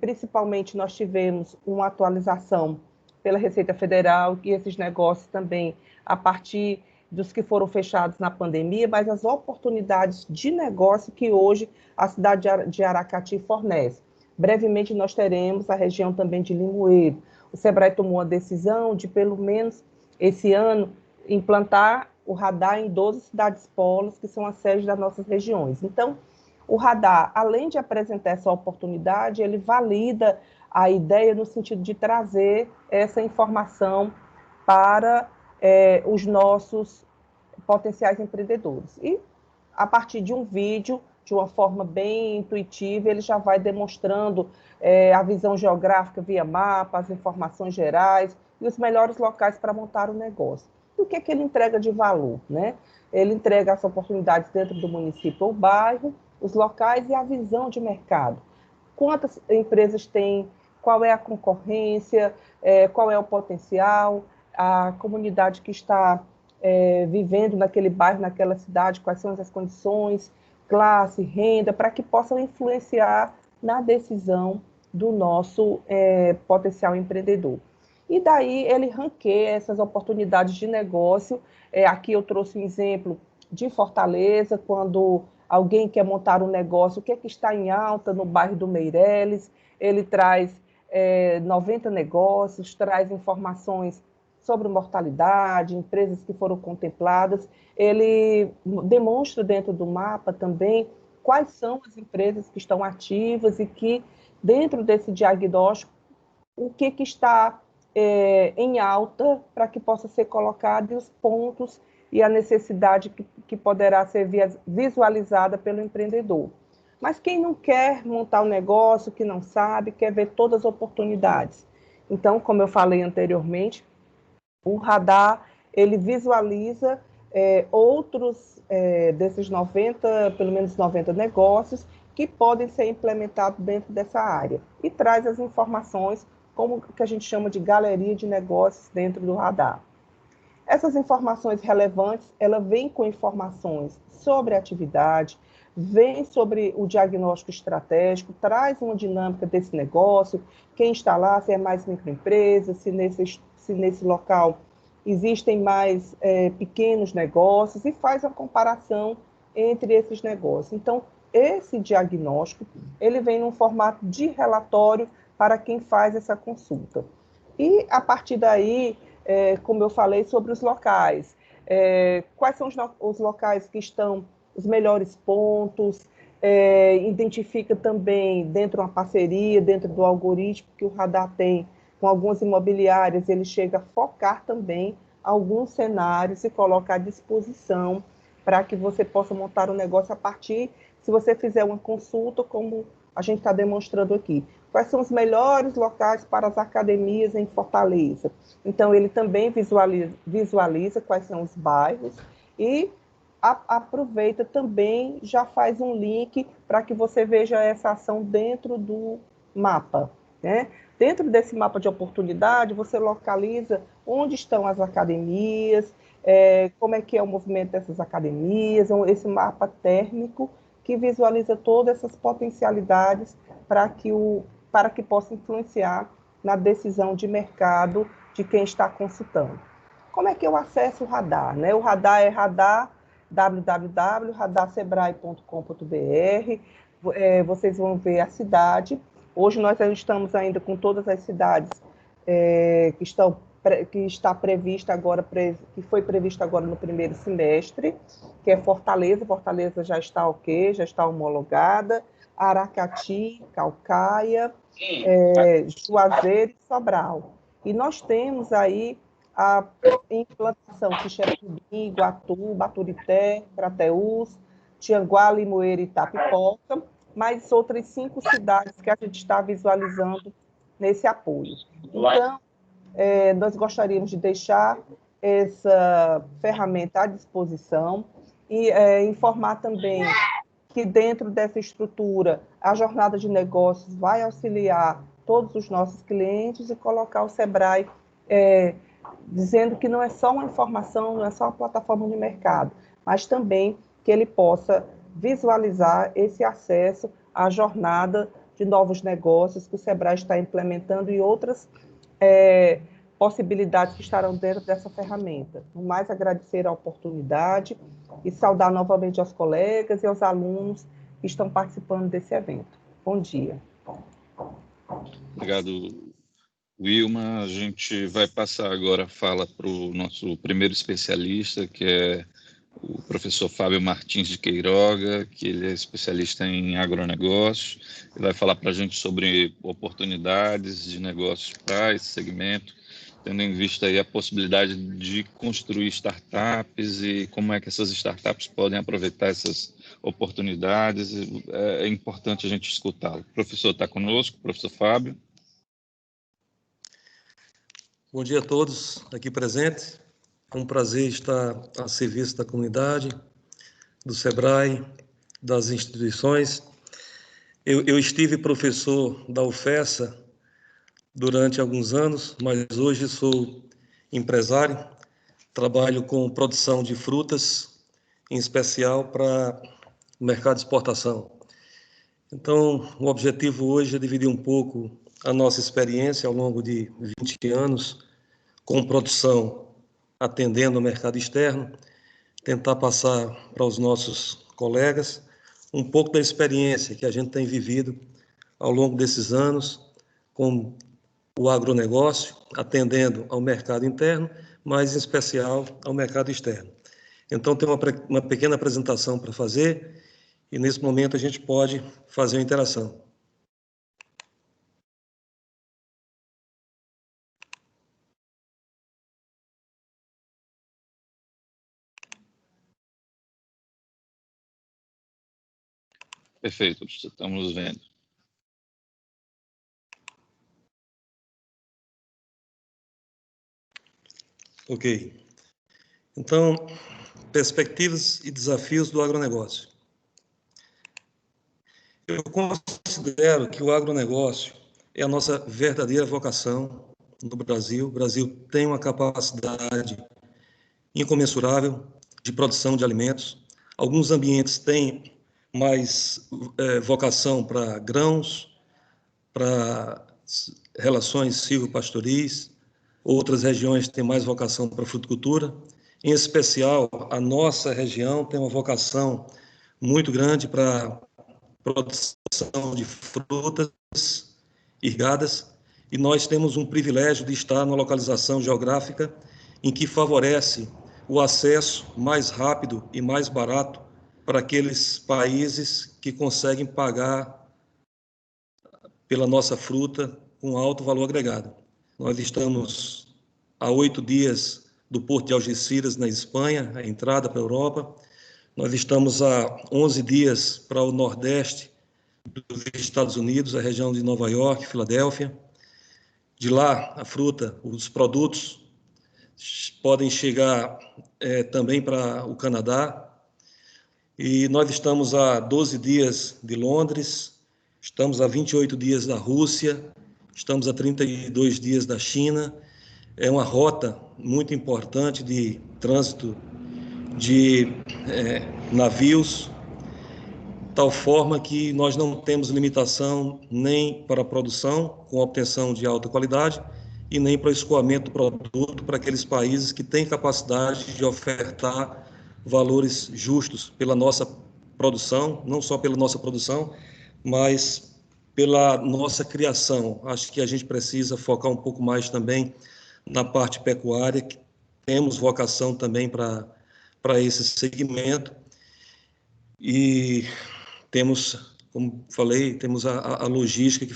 Principalmente nós tivemos uma atualização pela Receita Federal, e esses negócios também, a partir dos que foram fechados na pandemia, mas as oportunidades de negócio que hoje a cidade de Aracati fornece. Brevemente nós teremos a região também de Limoeiro. O SEBRAE tomou a decisão de, pelo menos esse ano, implantar o radar em 12 cidades polos, que são as sedes das nossas regiões. Então, o radar, além de apresentar essa oportunidade, ele valida a ideia no sentido de trazer essa informação para os nossos potenciais empreendedores. E, a partir de um vídeo, de uma forma bem intuitiva, ele já vai demonstrando a visão geográfica via mapa, as informações gerais e os melhores locais para montar o negócio. E o que ele entrega de valor, né? Ele entrega as oportunidades dentro do município ou bairro, os locais e a visão de mercado. Quantas empresas tem, qual é a concorrência, qual é o potencial, a comunidade que está vivendo naquele bairro, naquela cidade, quais são as condições, classe, renda, para que possam influenciar na decisão do nosso potencial empreendedor. E daí ele ranqueia essas oportunidades de negócio. Aqui eu trouxe um exemplo de Fortaleza, quando alguém quer montar um negócio, o que é que está em alta no bairro do Meireles, ele traz 90 negócios, traz informações sobre mortalidade, empresas que foram contempladas, ele demonstra dentro do mapa também quais são as empresas que estão ativas e que, dentro desse diagnóstico, o que está em alta para que possa ser colocado e os pontos e a necessidade que poderá ser visualizada pelo empreendedor. Mas quem não quer montar um negócio, que não sabe, quer ver todas as oportunidades. Então, como eu falei anteriormente, o radar, ele visualiza outros desses 90, pelo menos 90 negócios que podem ser implementados dentro dessa área e traz as informações como que a gente chama de galeria de negócios dentro do radar. Essas informações relevantes, ela vem com informações sobre a atividade, vem sobre o diagnóstico estratégico, traz uma dinâmica desse negócio, quem está lá, se é mais microempresa, se nesse local existem mais pequenos negócios e faz a comparação entre esses negócios. Então, esse diagnóstico, ele vem num formato de relatório para quem faz essa consulta. E, a partir daí, como eu falei sobre os locais, quais são os locais que estão os melhores pontos, identifica também, dentro de uma parceria, dentro do algoritmo que o radar tem com algumas imobiliárias, ele chega a focar também alguns cenários e coloca à disposição para que você possa montar um negócio a partir, se você fizer uma consulta, como a gente está demonstrando aqui. Quais são os melhores locais para as academias em Fortaleza? Então, ele também visualiza quais são os bairros e aproveita também, já faz um link para que você veja essa ação dentro do mapa, né? Dentro desse mapa de oportunidade, você localiza onde estão as academias, como é que é o movimento dessas academias, esse mapa térmico que visualiza todas essas potencialidades para que possa influenciar na decisão de mercado de quem está consultando. Como é que eu acesso o radar, né? O radar é www.radarsebrae.com.br. Vocês vão ver a cidade. Hoje nós estamos ainda com todas as cidades que está prevista agora, que foi prevista agora no primeiro semestre, que é Fortaleza. Fortaleza já está ok, já está homologada. Aracati, Caucaia, Juazeiro e Sobral. E nós temos aí a implantação de Xerém, Iguatu, Baturité, Crateús, Tianguá, Limoeiro e Itapipoca, mais outras 5 cidades que a gente está visualizando nesse apoio. Então, nós gostaríamos de deixar essa ferramenta à disposição e informar também que dentro dessa estrutura a jornada de negócios vai auxiliar todos os nossos clientes e colocar o SEBRAE dizendo que não é só uma informação, não é só uma plataforma de mercado, mas também que ele possa visualizar esse acesso à jornada de novos negócios que o SEBRAE está implementando e outras possibilidades que estarão dentro dessa ferramenta. No mais, agradecer a oportunidade e saudar novamente aos colegas e aos alunos que estão participando desse evento. Bom dia. Obrigado, Wilma. A gente vai passar agora a fala para o nosso primeiro especialista, que é o professor Fábio Martins de Queiroga, que ele é especialista em agronegócio. Ele vai falar para a gente sobre oportunidades de negócios para esse segmento, tendo em vista aí a possibilidade de construir startups e como é que essas startups podem aproveitar essas oportunidades. É importante a gente escutá-lo. O professor está conosco, o professor Fábio. Bom dia a todos aqui presentes. É um prazer estar a serviço da comunidade, do SEBRAE, das instituições. Eu estive professor da UFESA durante alguns anos, mas hoje sou empresário, trabalho com produção de frutas, em especial para o mercado de exportação. Então, o objetivo hoje é dividir um pouco a nossa experiência ao longo de 20 anos com produção atendendo o mercado externo, tentar passar para os nossos colegas um pouco da experiência que a gente tem vivido ao longo desses anos com o agronegócio, atendendo ao mercado interno, mas em especial ao mercado externo. Então, tem uma pequena apresentação para fazer e, nesse momento, a gente pode fazer uma interação. Perfeito, estamos vendo. Ok. Então, perspectivas e desafios do agronegócio. Eu considero que o agronegócio é a nossa verdadeira vocação no Brasil. O Brasil tem uma capacidade incomensurável de produção de alimentos. Alguns ambientes têm mais vocação para grãos, para relações silvopastoris, outras regiões têm mais vocação para fruticultura. Em especial, a nossa região tem uma vocação muito grande para produção de frutas irrigadas, e nós temos um privilégio de estar numa localização geográfica em que favorece o acesso mais rápido e mais barato para aqueles países que conseguem pagar pela nossa fruta com alto valor agregado. Nós estamos a 8 dias do Porto de Algeciras, na Espanha, a entrada para a Europa. Nós estamos a 11 dias para o Nordeste dos Estados Unidos, a região de Nova York, Filadélfia. De lá, a fruta, os produtos podem chegar também para o Canadá. E nós estamos a 12 dias de Londres, estamos a 28 dias da Rússia, estamos a 32 dias da China. É uma rota muito importante de trânsito de navios, tal forma que nós não temos limitação nem para a produção, com obtenção de alta qualidade, e nem para o escoamento do produto para aqueles países que têm capacidade de ofertar valores justos pela nossa produção, não só pela nossa produção, mas pela nossa criação. Acho que a gente precisa focar um pouco mais também na parte pecuária, que temos vocação também para esse segmento, e temos, como falei, temos a logística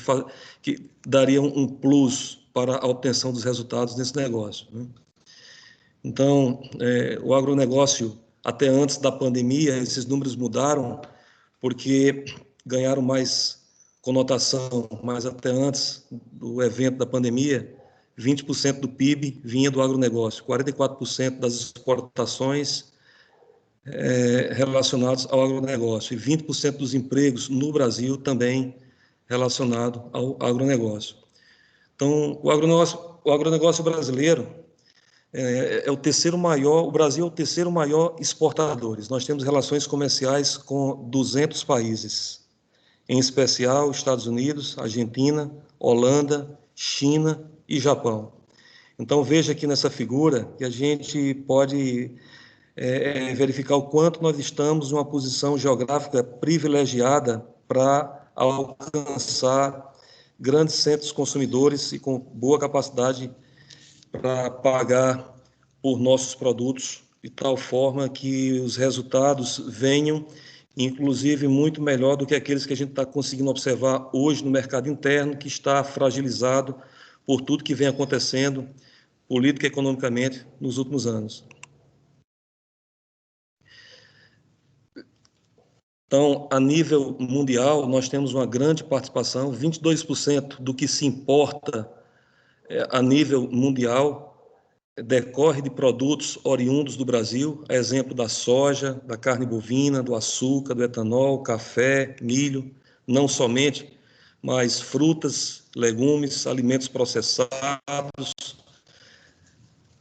que daria um plus para a obtenção dos resultados desse negócio, né? Então, o agronegócio, até antes da pandemia, esses números mudaram porque ganharam mais conotação, mas até antes do evento da pandemia, 20% do PIB vinha do agronegócio, 44% das exportações relacionados ao agronegócio, e 20% dos empregos no Brasil também relacionado ao agronegócio. Então, o agronegócio brasileiro é o terceiro maior, o Brasil é o terceiro maior exportador. Nós temos relações comerciais com 200 países, em especial Estados Unidos, Argentina, Holanda, China e Japão. Então, veja aqui nessa figura que a gente pode verificar o quanto nós estamos em uma posição geográfica privilegiada para alcançar grandes centros consumidores e com boa capacidade para pagar por nossos produtos, de tal forma que os resultados venham, inclusive, muito melhor do que aqueles que a gente está conseguindo observar hoje no mercado interno, que está fragilizado por tudo que vem acontecendo, política e economicamente, nos últimos anos. Então, a nível mundial, nós temos uma grande participação, 22% do que se importa a nível mundial decorre de produtos oriundos do Brasil, a exemplo da soja, da carne bovina, do açúcar, do etanol, café, milho, não somente, mas frutas, legumes, alimentos processados,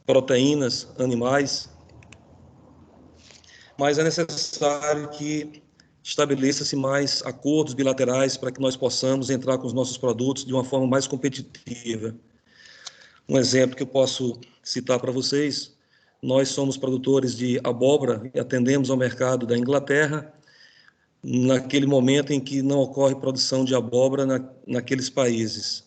proteínas animais. Mas é necessário que estabeleça-se mais acordos bilaterais para que nós possamos entrar com os nossos produtos de uma forma mais competitiva. Um exemplo que eu posso citar para vocês, nós somos produtores de abóbora e atendemos ao mercado da Inglaterra, naquele momento em que não ocorre produção de abóbora naqueles países.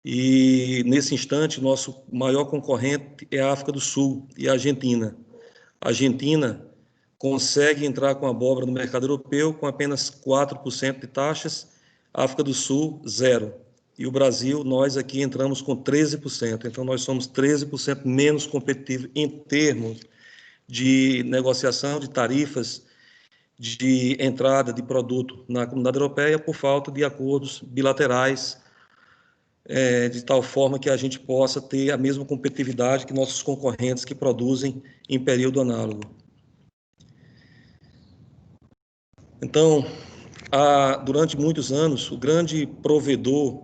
E, nesse instante, nosso maior concorrente é a África do Sul e a Argentina. A Argentina consegue entrar com abóbora no mercado europeu com apenas 4% de taxas, a África do Sul, 0%. E o Brasil, nós aqui entramos com 13%. Então, nós somos 13% menos competitivos em termos de negociação de tarifas de entrada de produto na Comunidade Europeia por falta de acordos bilaterais, de tal forma que a gente possa ter a mesma competitividade que nossos concorrentes que produzem em período análogo. Então, durante muitos anos, o grande provedor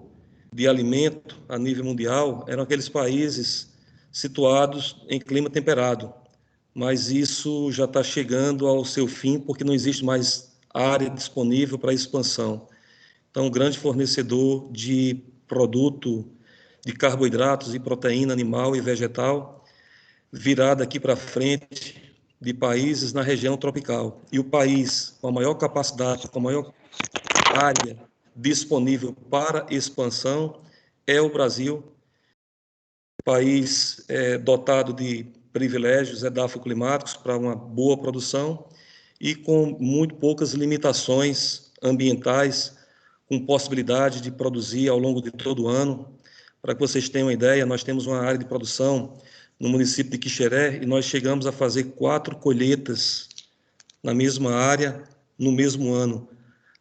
de alimento a nível mundial eram aqueles países situados em clima temperado, mas isso já está chegando ao seu fim porque não existe mais área disponível para expansão. Então, o grande fornecedor de produto de carboidratos e proteína animal e vegetal virá daqui para frente de países na região tropical. E o país com a maior capacidade, com a maior área disponível para expansão é o Brasil, país dotado de privilégios edafoclimáticos para uma boa produção e com muito poucas limitações ambientais, com possibilidade de produzir ao longo de todo o ano. Para que vocês tenham uma ideia, nós temos uma área de produção no município de Quixeré e nós chegamos a fazer 4 colheitas na mesma área no mesmo ano.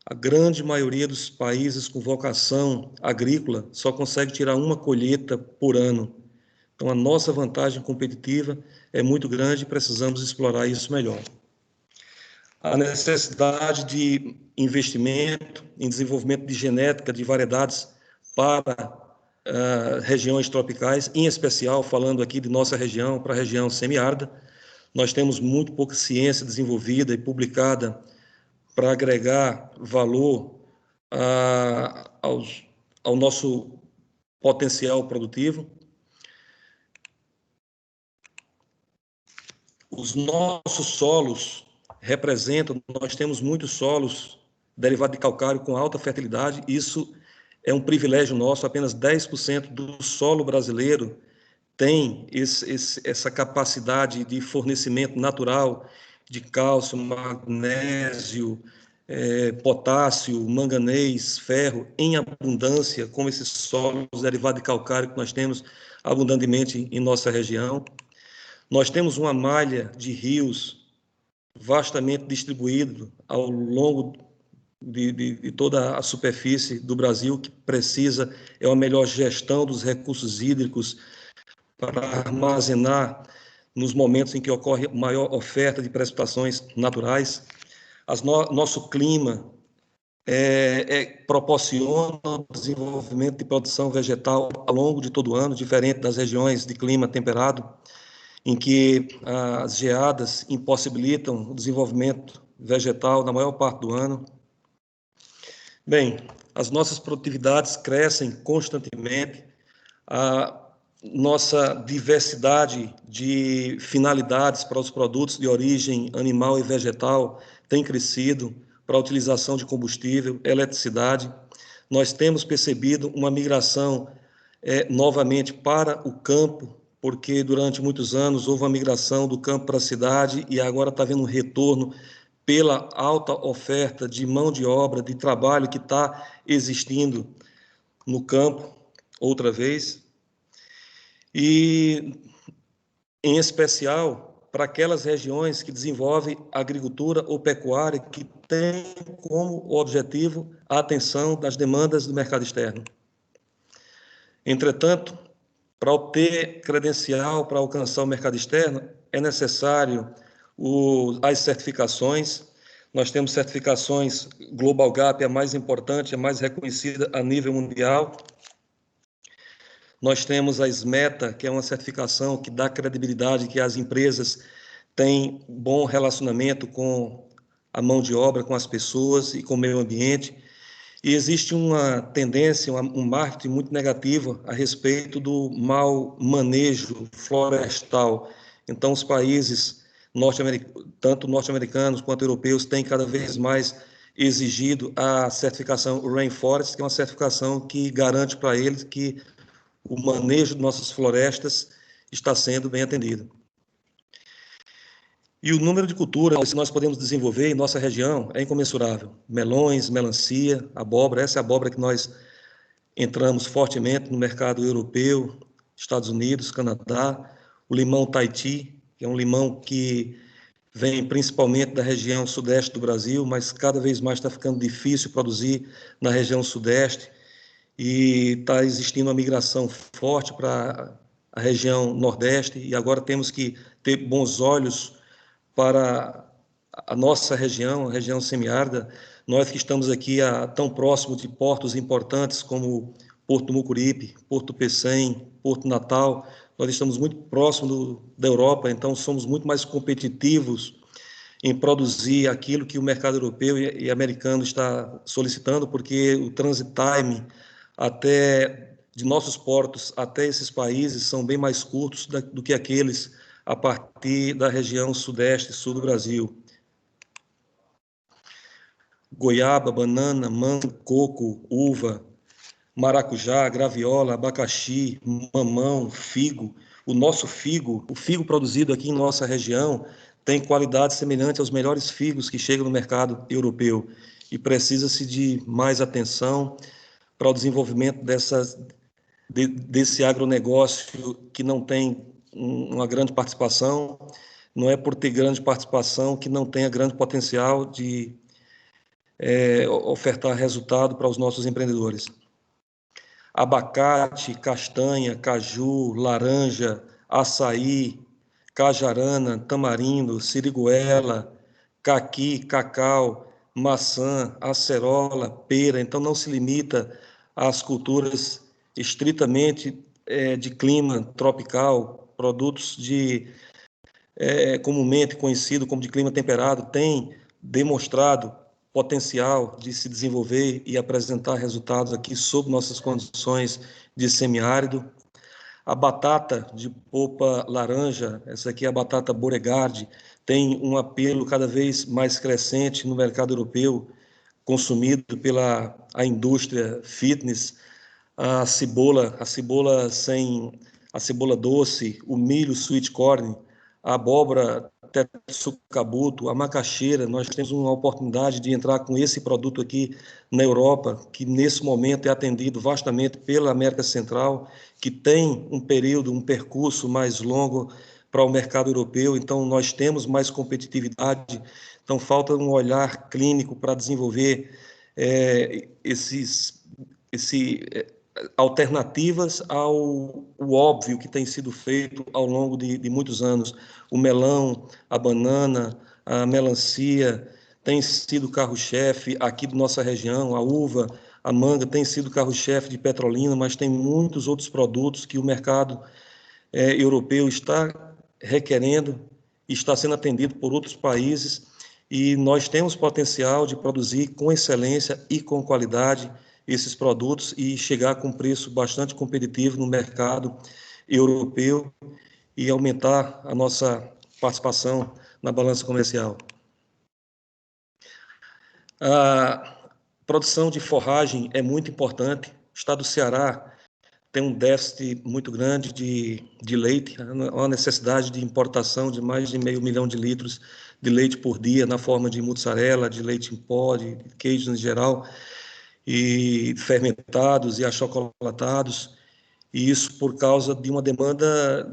A grande maioria dos países com vocação agrícola só consegue tirar uma colheita por ano. Então, a nossa vantagem competitiva é muito grande e precisamos explorar isso melhor. A necessidade de investimento em desenvolvimento de genética de variedades para regiões tropicais, em especial, falando aqui de nossa região, para a região semiárida. Nós temos muito pouca ciência desenvolvida e publicada para agregar valor ao nosso potencial produtivo. Os nossos solos representam, nós temos muitos solos derivados de calcário com alta fertilidade, isso é um privilégio nosso, apenas 10% do solo brasileiro tem essa capacidade de fornecimento natural de cálcio, magnésio, potássio, manganês, ferro, em abundância, como esses solos derivados de calcário que nós temos abundantemente em nossa região. Nós temos uma malha de rios vastamente distribuído ao longo de toda a superfície do Brasil, que precisa uma melhor gestão dos recursos hídricos para armazenar nos momentos em que ocorre maior oferta de precipitações naturais. Nosso clima proporciona o desenvolvimento de produção vegetal ao longo de todo o ano, diferente das regiões de clima temperado, em que as geadas impossibilitam o desenvolvimento vegetal na maior parte do ano. Bem, as nossas produtividades crescem constantemente. nossa diversidade de finalidades para os produtos de origem animal e vegetal tem crescido para a utilização de combustível, eletricidade. Nós temos percebido uma migração novamente para o campo, porque durante muitos anos houve uma migração do campo para a cidade e agora está havendo um retorno pela alta oferta de mão de obra, de trabalho que está existindo no campo outra vez. E, em especial, para aquelas regiões que desenvolvem agricultura ou pecuária que tem como objetivo a atenção das demandas do mercado externo. Entretanto, para obter credencial para alcançar o mercado externo, é necessário as certificações. Nós temos certificações Global Gap, a mais importante, a mais reconhecida a nível mundial. Nós temos a SMETA, que é uma certificação que dá credibilidade que as empresas têm bom relacionamento com a mão de obra, com as pessoas e com o meio ambiente. E existe uma tendência, um marketing muito negativo a respeito do mau manejo florestal. Então, os países tanto norte-americanos quanto europeus têm cada vez mais exigido a certificação Rainforest, que é uma certificação que garante para eles que o manejo de nossas florestas está sendo bem atendido. E o número de culturas que nós podemos desenvolver em nossa região é incomensurável. Melões, melancia, abóbora, essa é a abóbora que nós entramos fortemente no mercado europeu, Estados Unidos, Canadá. O limão Tahiti, que é um limão que vem principalmente da região sudeste do Brasil, mas cada vez mais está ficando difícil produzir na região sudeste. E está existindo uma migração forte para a região nordeste, e agora temos que ter bons olhos para a nossa região, a região semiárida. Nós que estamos aqui tão próximo de portos importantes como Porto Mucuripe, Porto Pecém, Porto Natal, nós estamos muito próximos da Europa, então somos muito mais competitivos em produzir aquilo que o mercado europeu e americano está solicitando, porque o transit time de nossos portos até esses países são bem mais curtos do que aqueles a partir da região sudeste e sul do Brasil. Goiaba, banana, manga, coco, uva, maracujá, graviola, abacaxi, mamão, figo. O nosso figo, o figo produzido aqui em nossa região, tem qualidade semelhante aos melhores figos que chegam no mercado europeu e precisa-se de mais atenção para o desenvolvimento desse agronegócio que não tem uma grande participação. Não é por ter grande participação que não tenha grande potencial de ofertar resultado para os nossos empreendedores. Abacate, castanha, caju, laranja, açaí, cajarana, tamarindo, siriguela, caqui, cacau, maçã, acerola, pera. Então, não se limita às culturas estritamente de clima tropical, produtos comumente conhecido como de clima temperado, têm demonstrado potencial de se desenvolver e apresentar resultados aqui sob nossas condições de semiárido. A batata de polpa laranja, essa aqui é a batata Beauregard, tem um apelo cada vez mais crescente no mercado europeu, consumido pela indústria fitness. A cebola doce, o milho sweet corn, a abóbora tetsukabuto, a macaxeira. Nós temos uma oportunidade de entrar com esse produto aqui na Europa, que nesse momento é atendido vastamente pela América Central, que tem um percurso mais longo para o mercado europeu. Então, nós temos mais competitividade. Então, falta um olhar clínico para desenvolver alternativas ao óbvio que tem sido feito ao longo de muitos anos. O melão, a banana, a melancia tem sido carro-chefe aqui da nossa região, a uva, a manga tem sido carro-chefe de Petrolina, mas tem muitos outros produtos que o mercado europeu está requerendo e está sendo atendido por outros países, e nós temos potencial de produzir com excelência e com qualidade esses produtos e chegar com preço bastante competitivo no mercado europeu e aumentar a nossa participação na balança comercial. A produção de forragem é muito importante. O estado do Ceará tem um déficit muito grande de leite, uma necessidade de importação de mais de 500 mil de litros de leite por dia, na forma de mussarela, de leite em pó, de queijos em geral, e fermentados e achocolatados, e isso por causa de uma demanda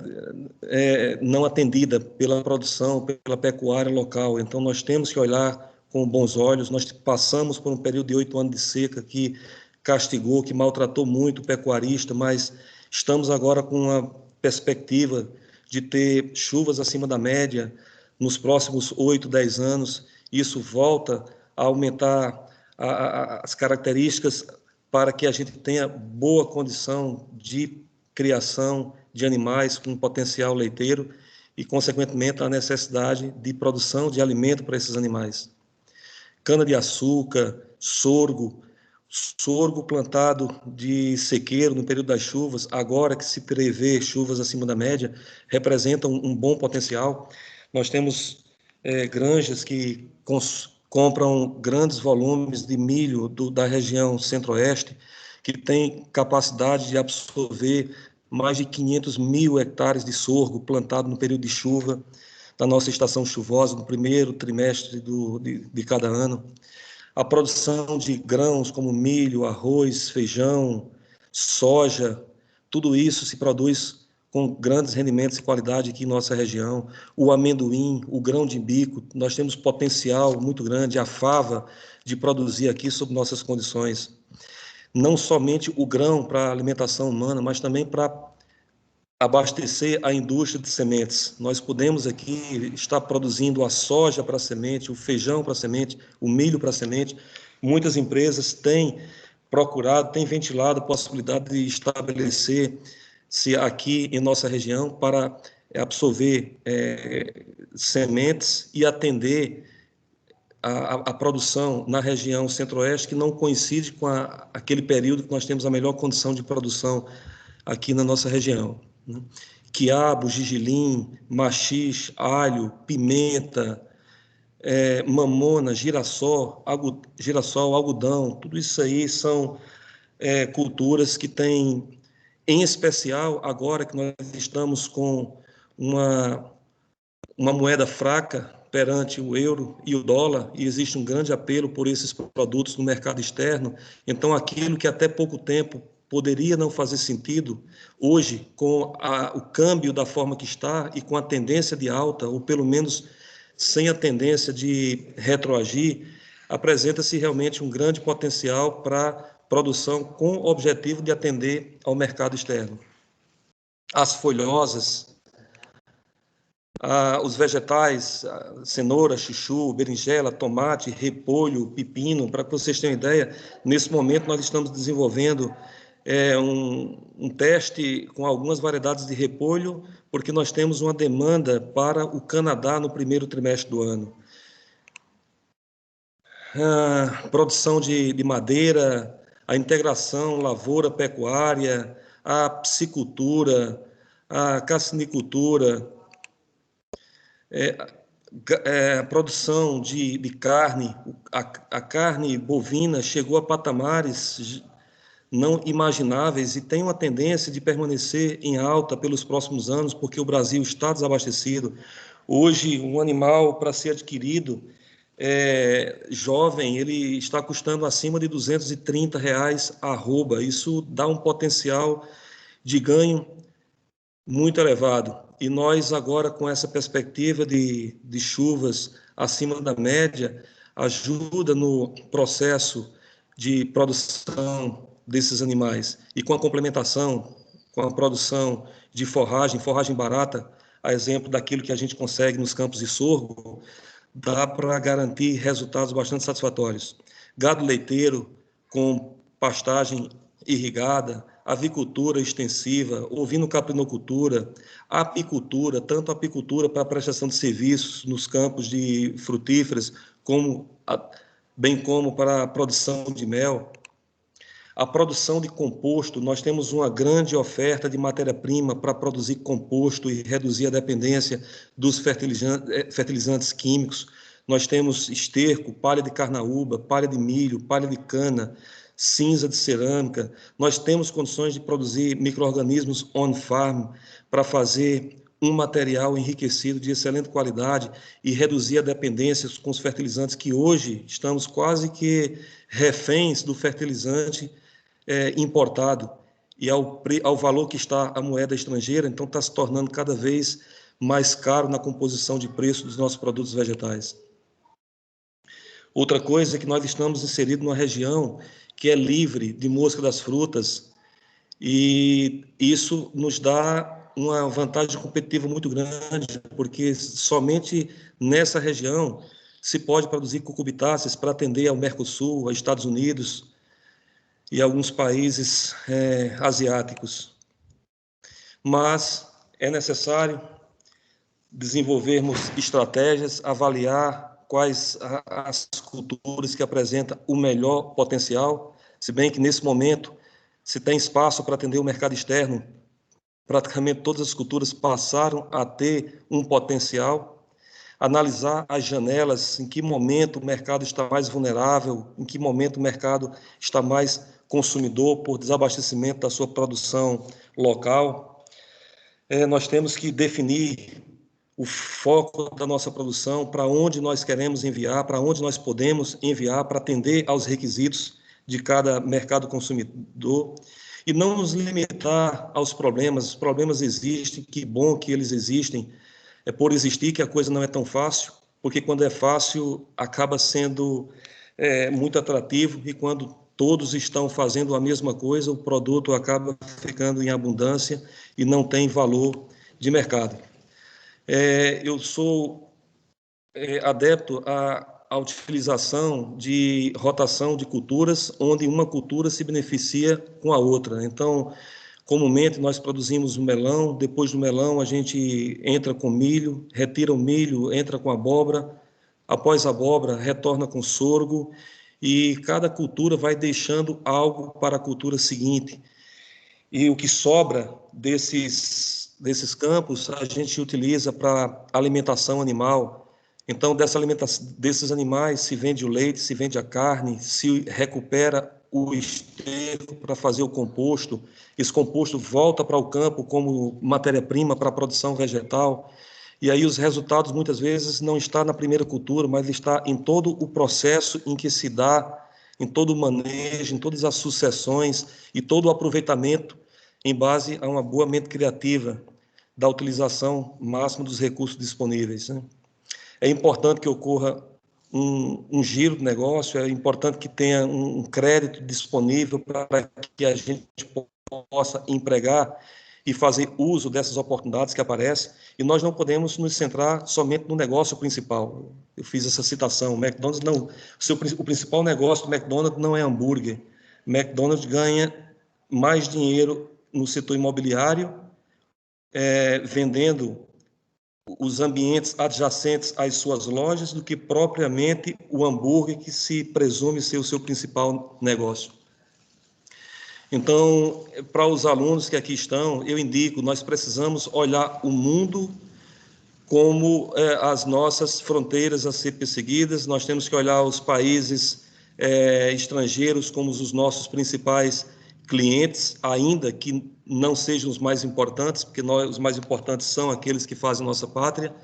não atendida pela produção, pela pecuária local. Então, nós temos que olhar com bons olhos. Nós passamos por um período de 8 anos de seca que castigou, que maltratou muito o pecuarista, mas estamos agora com uma perspectiva de ter chuvas acima da média nos próximos 8, 10 anos. Isso volta a aumentar as características para que a gente tenha boa condição de criação de animais com potencial leiteiro e, consequentemente, a necessidade de produção de alimento para esses animais. Cana-de-açúcar, sorgo plantado de sequeiro no período das chuvas, agora que se prevê chuvas acima da média, representam um bom potencial. Nós temos granjas que compram grandes volumes de milho da região centro-oeste, que tem capacidade de absorver mais de 500 mil hectares de sorgo plantado no período de chuva, da nossa estação chuvosa, no primeiro trimestre de cada ano. A produção de grãos como milho, arroz, feijão, soja, tudo isso se produz com grandes rendimentos e qualidade aqui em nossa região. O amendoim, o grão de bico, nós temos potencial muito grande, a fava, de produzir aqui sob nossas condições. Não somente o grão para a alimentação humana, mas também para abastecer a indústria de sementes. Nós podemos aqui estar produzindo a soja para semente, o feijão para semente, o milho para semente. Muitas empresas têm procurado, têm ventilado a possibilidade de estabelecer-se aqui em nossa região para absorver sementes e atender a produção na região centro-oeste, que não coincide com aquele período que nós temos a melhor condição de produção aqui na nossa região. Quiabo, gergelim, maxixe, alho, pimenta, mamona, girassol, algodão, tudo isso aí são culturas que têm, em especial agora que nós estamos com uma moeda fraca perante o euro e o dólar, e existe um grande apelo por esses produtos no mercado externo. Então, aquilo que até pouco tempo poderia não fazer sentido, hoje, com o câmbio da forma que está e com a tendência de alta, ou pelo menos sem a tendência de retroagir, apresenta-se realmente um grande potencial para produção com o objetivo de atender ao mercado externo. As folhosas, os vegetais, cenoura, chuchu, berinjela, tomate, repolho, pepino, para que vocês tenham ideia, nesse momento nós estamos desenvolvendo um teste com algumas variedades de repolho, porque nós temos uma demanda para o Canadá no primeiro trimestre do ano. A produção de madeira, a integração lavoura-pecuária, a piscicultura, a cassinicultura, a produção de carne, a carne bovina chegou a patamares não imagináveis e tem uma tendência de permanecer em alta pelos próximos anos, porque o Brasil está desabastecido. Hoje, um animal, para ser adquirido, jovem, ele está custando acima de R$ 230 a arroba. Isso dá um potencial de ganho muito elevado. E nós, agora, com essa perspectiva de chuvas acima da média, ajuda no processo de produção desses animais. E com a complementação, com a produção de forragem barata, a exemplo daquilo que a gente consegue nos campos de sorgo, dá para garantir resultados bastante satisfatórios. Gado leiteiro com pastagem irrigada, avicultura extensiva, ovino-caprinocultura, apicultura, tanto apicultura para prestação de serviços nos campos de frutíferas, bem como para a produção de mel. A produção de composto, nós temos uma grande oferta de matéria-prima para produzir composto e reduzir a dependência dos fertilizantes químicos. Nós temos esterco, palha de carnaúba, palha de milho, palha de cana, cinza de cerâmica. Nós temos condições de produzir micro-organismos on-farm para fazer um material enriquecido de excelente qualidade e reduzir a dependência com os fertilizantes, que hoje estamos quase que reféns do fertilizante importado, e ao valor que está a moeda estrangeira, então está se tornando cada vez mais caro na composição de preço dos nossos produtos vegetais. Outra coisa é que nós estamos inseridos numa região que é livre de mosca das frutas, e isso nos dá uma vantagem competitiva muito grande, porque somente nessa região se pode produzir cucurbitáceas para atender ao Mercosul, aos Estados Unidos e alguns países asiáticos. Mas é necessário desenvolvermos estratégias, avaliar quais as culturas que apresentam o melhor potencial, se bem que nesse momento se tem espaço para atender o mercado externo, praticamente todas as culturas passaram a ter um potencial. Analisar as janelas, em que momento o mercado está mais vulnerável, em que momento o mercado está mais consumidor por desabastecimento da sua produção local. Nós temos que definir o foco da nossa produção, para onde nós queremos enviar, para onde nós podemos enviar, para atender aos requisitos de cada mercado consumidor, e não nos limitar aos problemas. Os problemas existem, que bom que eles existem, é por existir que a coisa não é tão fácil, porque quando é fácil acaba sendo muito atrativo, e quando todos estão fazendo a mesma coisa, o produto acaba ficando em abundância e não tem valor de mercado. Eu sou adepto à utilização de rotação de culturas, onde uma cultura se beneficia com a outra. Então, comumente nós produzimos o melão, depois do melão a gente entra com milho, retira o milho, entra com abóbora, após a abóbora retorna com sorgo, e cada cultura vai deixando algo para a cultura seguinte. E o que sobra desses campos a gente utiliza para alimentação animal. Então, desses animais se vende o leite, se vende a carne, se recupera o esterco para fazer o composto. Esse composto volta para o campo como matéria-prima para a produção vegetal. E aí os resultados muitas vezes não estão na primeira cultura, mas está em todo o processo em que se dá, em todo o manejo, em todas as sucessões e todo o aproveitamento em base a uma boa mente criativa da utilização máxima dos recursos disponíveis, né? É importante que ocorra um giro de negócio, é importante que tenha um crédito disponível para que a gente possa empregar e fazer uso dessas oportunidades que aparecem, e nós não podemos nos centrar somente no negócio principal. Eu fiz essa citação, o McDonald's não, o principal negócio do McDonald's não é hambúrguer. O McDonald's ganha mais dinheiro no setor imobiliário, vendendo os ambientes adjacentes às suas lojas, do que propriamente o hambúrguer, que se presume ser o seu principal negócio. Então, para os alunos que aqui estão, eu indico, nós precisamos olhar o mundo como as nossas fronteiras a ser perseguidas, nós temos que olhar os países estrangeiros como os nossos principais clientes, ainda que não sejam os mais importantes, porque os mais importantes são aqueles que fazem nossa pátria,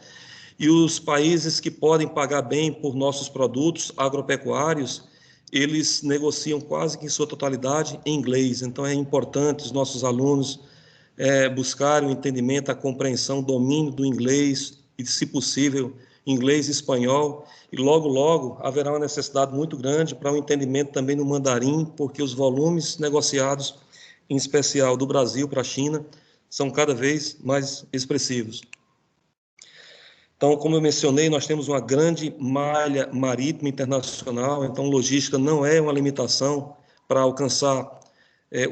e os países que podem pagar bem por nossos produtos agropecuários, eles negociam quase que em sua totalidade em inglês. Então, é importante os nossos alunos buscarem o entendimento, a compreensão, o domínio do inglês e, se possível, inglês e espanhol. E logo, logo, haverá uma necessidade muito grande para o entendimento também no mandarim, porque os volumes negociados, em especial do Brasil para a China, são cada vez mais expressivos. Então, como eu mencionei, nós temos uma grande malha marítima internacional, então logística não é uma limitação para alcançar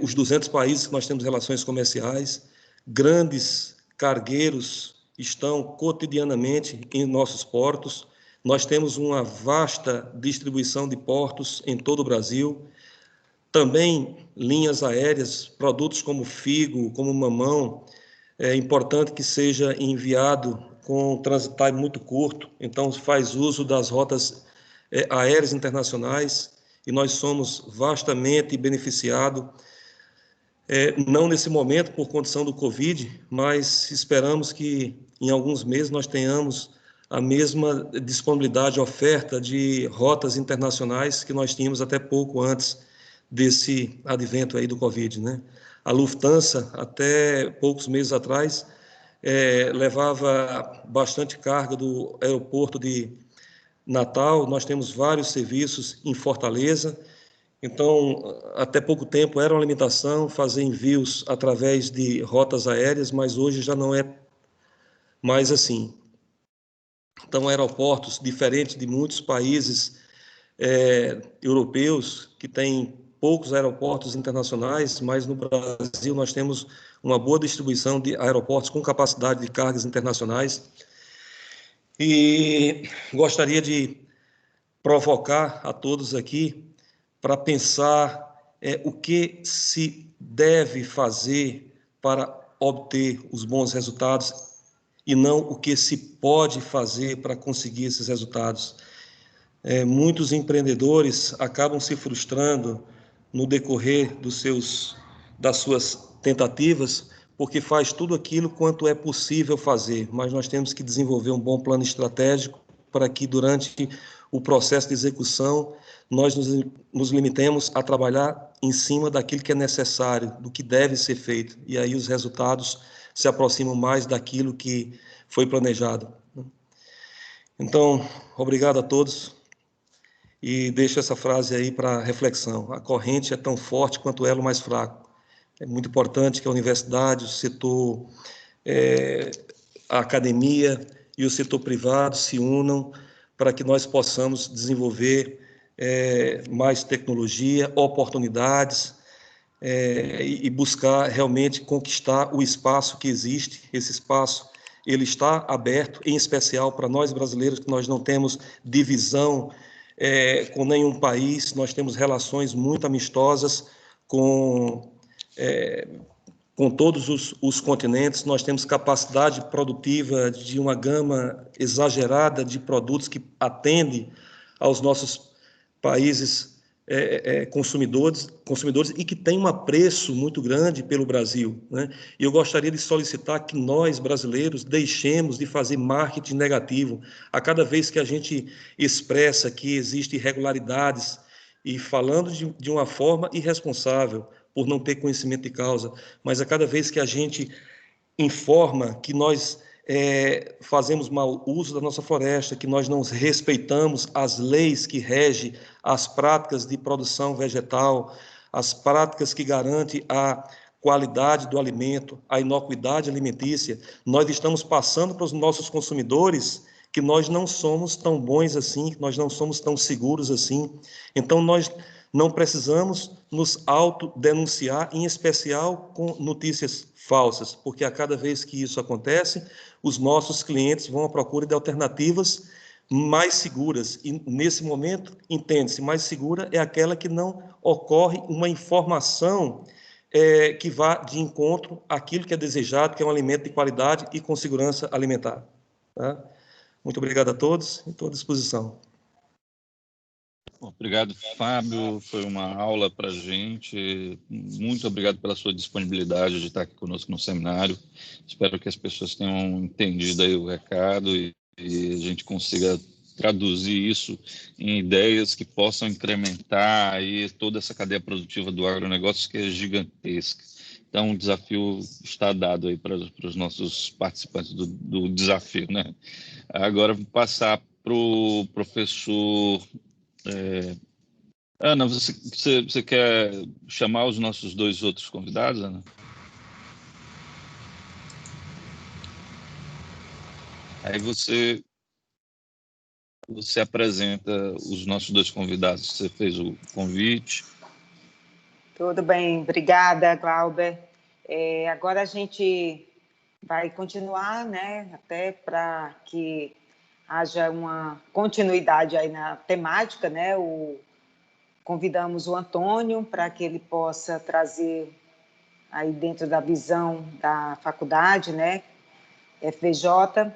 os 200 países que nós temos relações comerciais. Grandes cargueiros estão cotidianamente em nossos portos. Nós temos uma vasta distribuição de portos em todo o Brasil. Também linhas aéreas, produtos como figo, como mamão, é importante que seja enviado com um transit time muito curto, então faz uso das rotas aéreas internacionais, e nós somos vastamente beneficiados, não nesse momento por condição do Covid, mas esperamos que em alguns meses nós tenhamos a mesma disponibilidade, oferta de rotas internacionais que nós tínhamos até pouco antes desse advento aí do Covid, né? A Lufthansa, até poucos meses atrás, levava bastante carga do aeroporto de Natal. Nós temos vários serviços em Fortaleza, então, até pouco tempo era uma limitação fazer envios através de rotas aéreas, mas hoje já não é mais assim. Então, aeroportos diferentes de muitos países europeus, que têm poucos aeroportos internacionais, mas no Brasil nós temos uma boa distribuição de aeroportos com capacidade de cargas internacionais. E gostaria de provocar a todos aqui para pensar o que se deve fazer para obter os bons resultados e não o que se pode fazer para conseguir esses resultados. Muitos empreendedores acabam se frustrando no decorrer das suas tentativas, porque faz tudo aquilo quanto é possível fazer, mas nós temos que desenvolver um bom plano estratégico para que durante o processo de execução nós nos limitemos a trabalhar em cima daquilo que é necessário, do que deve ser feito, e aí os resultados se aproximam mais daquilo que foi planejado. Então, obrigado a todos. E deixo essa frase aí para reflexão. A corrente é tão forte quanto o elo mais fraco. É muito importante que a universidade, o setor, a academia e o setor privado se unam para que nós possamos desenvolver mais tecnologia, oportunidades, e buscar realmente conquistar o espaço que existe. Esse espaço ele está aberto, em especial para nós brasileiros, que nós não temos divisão com nenhum país, nós temos relações muito amistosas com todos os continentes, nós temos capacidade produtiva de uma gama exagerada de produtos que atendem aos nossos países consumidores e que tem um apreço muito grande pelo Brasil, né? E eu gostaria de solicitar que nós, brasileiros, deixemos de fazer marketing negativo. A cada vez que a gente expressa que existem irregularidades e falando de uma forma irresponsável, por não ter conhecimento de causa, mas a cada vez que a gente informa que nós fazemos mau uso da nossa floresta, que nós não respeitamos as leis que regem as práticas de produção vegetal, as práticas que garantem a qualidade do alimento, a inocuidade alimentícia, nós estamos passando para os nossos consumidores que nós não somos tão bons assim, que nós não somos tão seguros assim. Então, nós não precisamos nos autodenunciar, em especial com notícias falsas, porque a cada vez que isso acontece, os nossos clientes vão à procura de alternativas mais seguras. E, nesse momento, entende-se, mais segura é aquela que não ocorre uma informação que vá de encontro àquilo que é desejado, que é um alimento de qualidade e com segurança alimentar. Tá? Muito obrigado a todos, estou à disposição. Obrigado, Fábio. Foi uma aula para a gente. Muito obrigado pela sua disponibilidade de estar aqui conosco no seminário. Espero que as pessoas tenham entendido aí o recado e a gente consiga traduzir isso em ideias que possam incrementar aí toda essa cadeia produtiva do agronegócio, que é gigantesca. Então, o desafio está dado aí para os nossos participantes do desafio, né? Agora, vou passar para o professor... Ana, você quer chamar os nossos dois outros convidados, Ana? Aí você apresenta os nossos dois convidados. Você fez o convite. Tudo bem, obrigada, Glauber. Agora a gente vai continuar, né, até para que haja uma continuidade aí na temática, né? convidamos o Antônio para que ele possa trazer aí dentro da visão da faculdade, né, FVJ,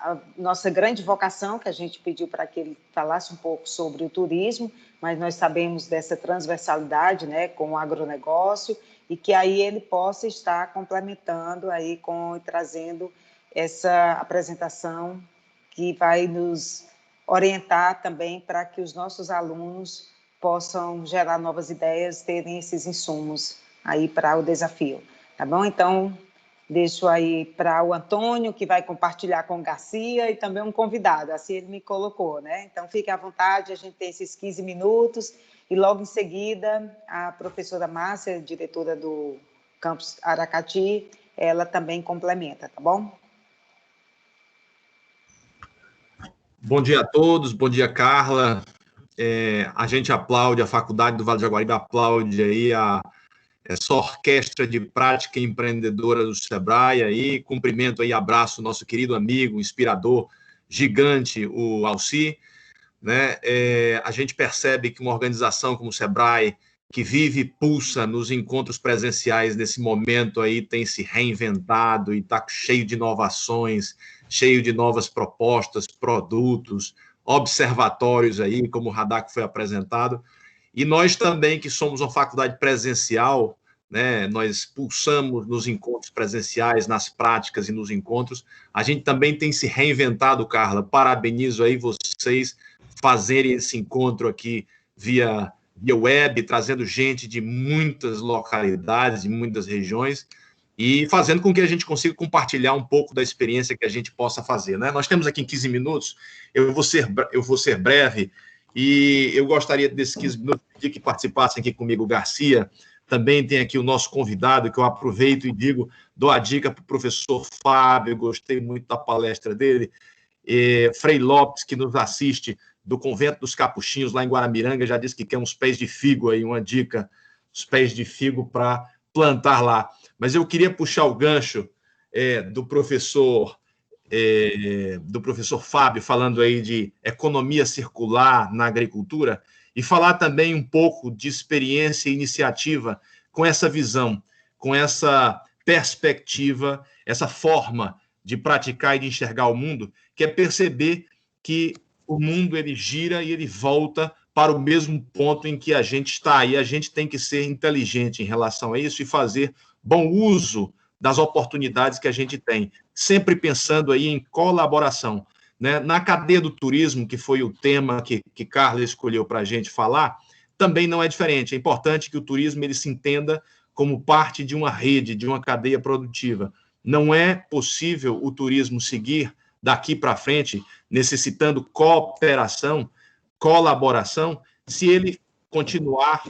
a nossa grande vocação, que a gente pediu para que ele falasse um pouco sobre o turismo, mas nós sabemos dessa transversalidade, né, com o agronegócio, e que aí ele possa estar complementando aí com trazendo essa apresentação que vai nos orientar também para que os nossos alunos possam gerar novas ideias, terem esses insumos aí para o desafio, tá bom? Então, deixo aí para o Antônio, que vai compartilhar com o Garcia, e também um convidado, assim ele me colocou, né? Então, fique à vontade, a gente tem esses 15 minutos, e logo em seguida, a professora Márcia, diretora do campus Aracati, ela também complementa, tá bom? Bom dia a todos, bom dia, Carla. A gente aplaude, a Faculdade do Vale do Jaguaribe aplaude aí essa orquestra de prática empreendedora do Sebrae, aí, cumprimento aí, abraço nosso querido amigo, inspirador, gigante, o Alci, né? A gente percebe que uma organização como o Sebrae, que vive e pulsa nos encontros presenciais nesse momento aí, tem se reinventado e está cheio de inovações, cheio de novas propostas, produtos, observatórios aí, como o Radar foi apresentado. E nós também, que somos uma faculdade presencial, né, nós pulsamos nos encontros presenciais, nas práticas e nos encontros, a gente também tem se reinventado, Carla. Parabenizo aí vocês fazerem esse encontro aqui via web, trazendo gente de muitas localidades, de muitas regiões, e fazendo com que a gente consiga compartilhar um pouco da experiência que a gente possa fazer, né? Nós temos aqui em 15 minutos, eu vou ser breve, e eu gostaria desses 15 minutos de que participassem aqui comigo o Garcia, também tem aqui o nosso convidado, que eu aproveito e dou a dica para o professor Fábio, gostei muito da palestra dele, Frei Lopes, que nos assiste do Convento dos Capuchinhos, lá em Guaramiranga, já disse que quer uns pés de figo aí, uma dica, os pés de figo para plantar lá. Mas eu queria puxar o gancho do professor Fábio, falando aí de economia circular na agricultura, e falar também um pouco de experiência e iniciativa com essa visão, com essa perspectiva, essa forma de praticar e de enxergar o mundo, que é perceber que o mundo ele gira e ele volta para o mesmo ponto em que a gente está. E a gente tem que ser inteligente em relação a isso e fazer bom uso das oportunidades que a gente tem, sempre pensando aí em colaboração, né? Na cadeia do turismo, que foi o tema que Carla escolheu para a gente falar, também não é diferente. É importante que o turismo ele se entenda como parte de uma rede, de uma cadeia produtiva. Não é possível o turismo seguir daqui para frente, necessitando cooperação, colaboração, se ele continuar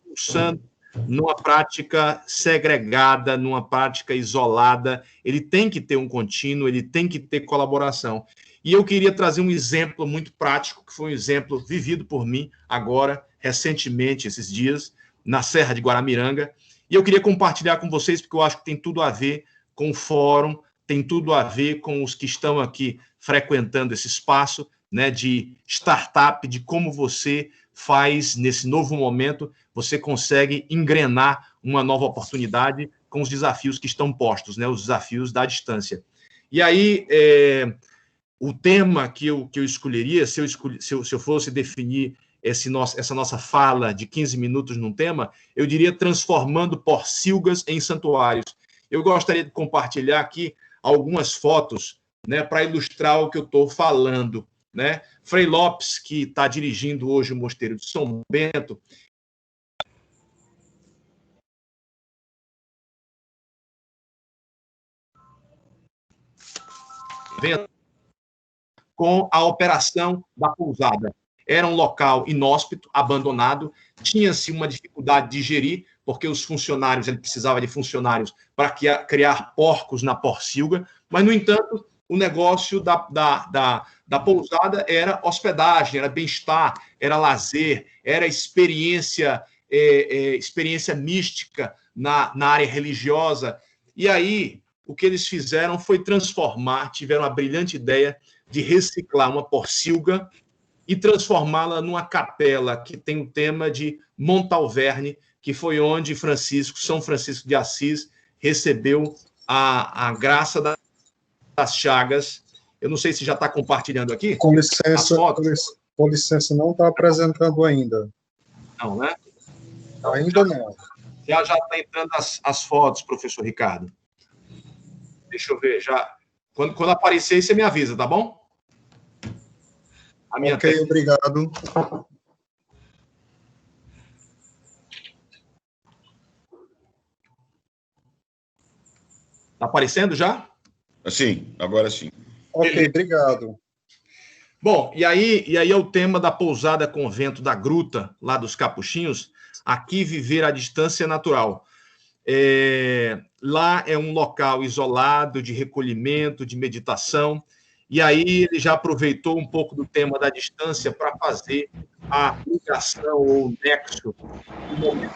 pulsando numa prática segregada, numa prática isolada. Ele tem que ter um contínuo, ele tem que ter colaboração. E eu queria trazer um exemplo muito prático, que foi um exemplo vivido por mim agora, recentemente, esses dias, na Serra de Guaramiranga, e eu queria compartilhar com vocês, porque eu acho que tem tudo a ver com o fórum, tem tudo a ver com os que estão aqui frequentando esse espaço, né, de startup, de como você faz, nesse novo momento, você consegue engrenar uma nova oportunidade com os desafios que estão postos, né, os desafios da distância. E aí, o tema que eu escolheria, se eu fosse definir essa nossa fala de 15 minutos num tema, eu diria transformando porcilgas em santuários. Eu gostaria de compartilhar aqui algumas fotos, né, para ilustrar o que eu estou falando, né? Frei Lopes, que está dirigindo hoje o Mosteiro de São Bento, com a operação da pousada. Era um local inóspito, abandonado, tinha-se uma dificuldade de gerir, porque os funcionários, ele precisava de funcionários para criar porcos na porcilga, mas, no entanto, o negócio da pousada era hospedagem, era bem-estar, era lazer, era experiência mística na área religiosa. E aí, o que eles fizeram foi tiveram a brilhante ideia de reciclar uma porcilga e transformá-la numa capela que tem o tema de Montalverne, que foi onde São Francisco de Assis recebeu a graça das chagas. Eu não sei se já está compartilhando aqui. Com licença, não está apresentando ainda. Não, né? Ainda não. Já está entrando as fotos, professor Ricardo. Deixa eu ver, já. Quando aparecer, você me avisa, tá bom? Ok, obrigado. Está aparecendo já? Sim, agora sim. Ok, obrigado. Bom, e aí é o tema da pousada convento da Gruta, lá dos Capuchinhos, aqui viver à distância natural. Lá é um local isolado, de recolhimento, de meditação, e aí ele já aproveitou um pouco do tema da distância para fazer a ligação ou o nexo do momento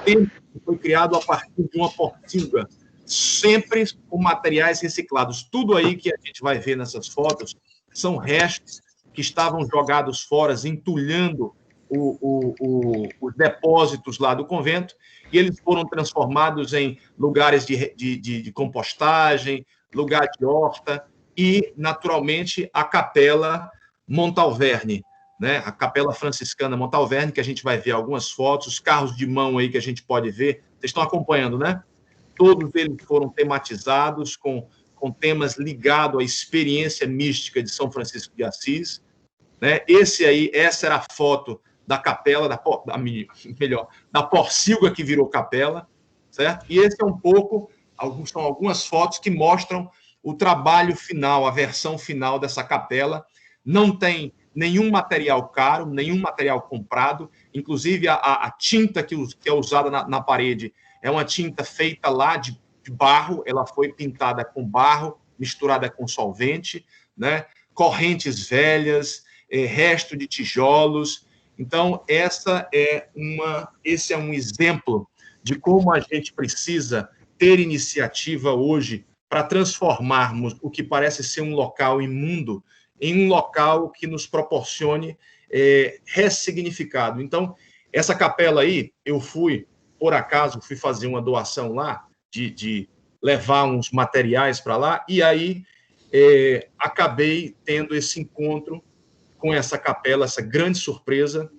que foi criado a partir de uma portinga, sempre com materiais reciclados. Tudo aí que a gente vai ver nessas fotos são restos que estavam jogados fora, entulhando os depósitos lá do convento, e eles foram transformados em lugares de compostagem, lugar de horta, e, naturalmente, a Capela Montalverne, né? A Capela Franciscana Montalverne, que a gente vai ver algumas fotos, os carros de mão aí que a gente pode ver. Vocês estão acompanhando, né? Todos eles foram tematizados com temas ligados à experiência mística de São Francisco de Assis, né? Essa era a foto da capela, da porcilga que virou capela, certo? E esse é um pouco, são algumas fotos que mostram o trabalho final, a versão final dessa capela. Não tem nenhum material caro, nenhum material comprado, inclusive a tinta que é usada na parede é uma tinta feita lá de barro, ela foi pintada com barro, misturada com solvente, né? Correntes velhas, resto de tijolos. Então, esse é um exemplo de como a gente precisa ter iniciativa hoje para transformarmos o que parece ser um local imundo em um local que nos proporcione ressignificado. Então, essa capela aí, por acaso, fui fazer uma doação lá, de levar uns materiais para lá, e aí acabei tendo esse encontro com essa capela, essa grande surpresa,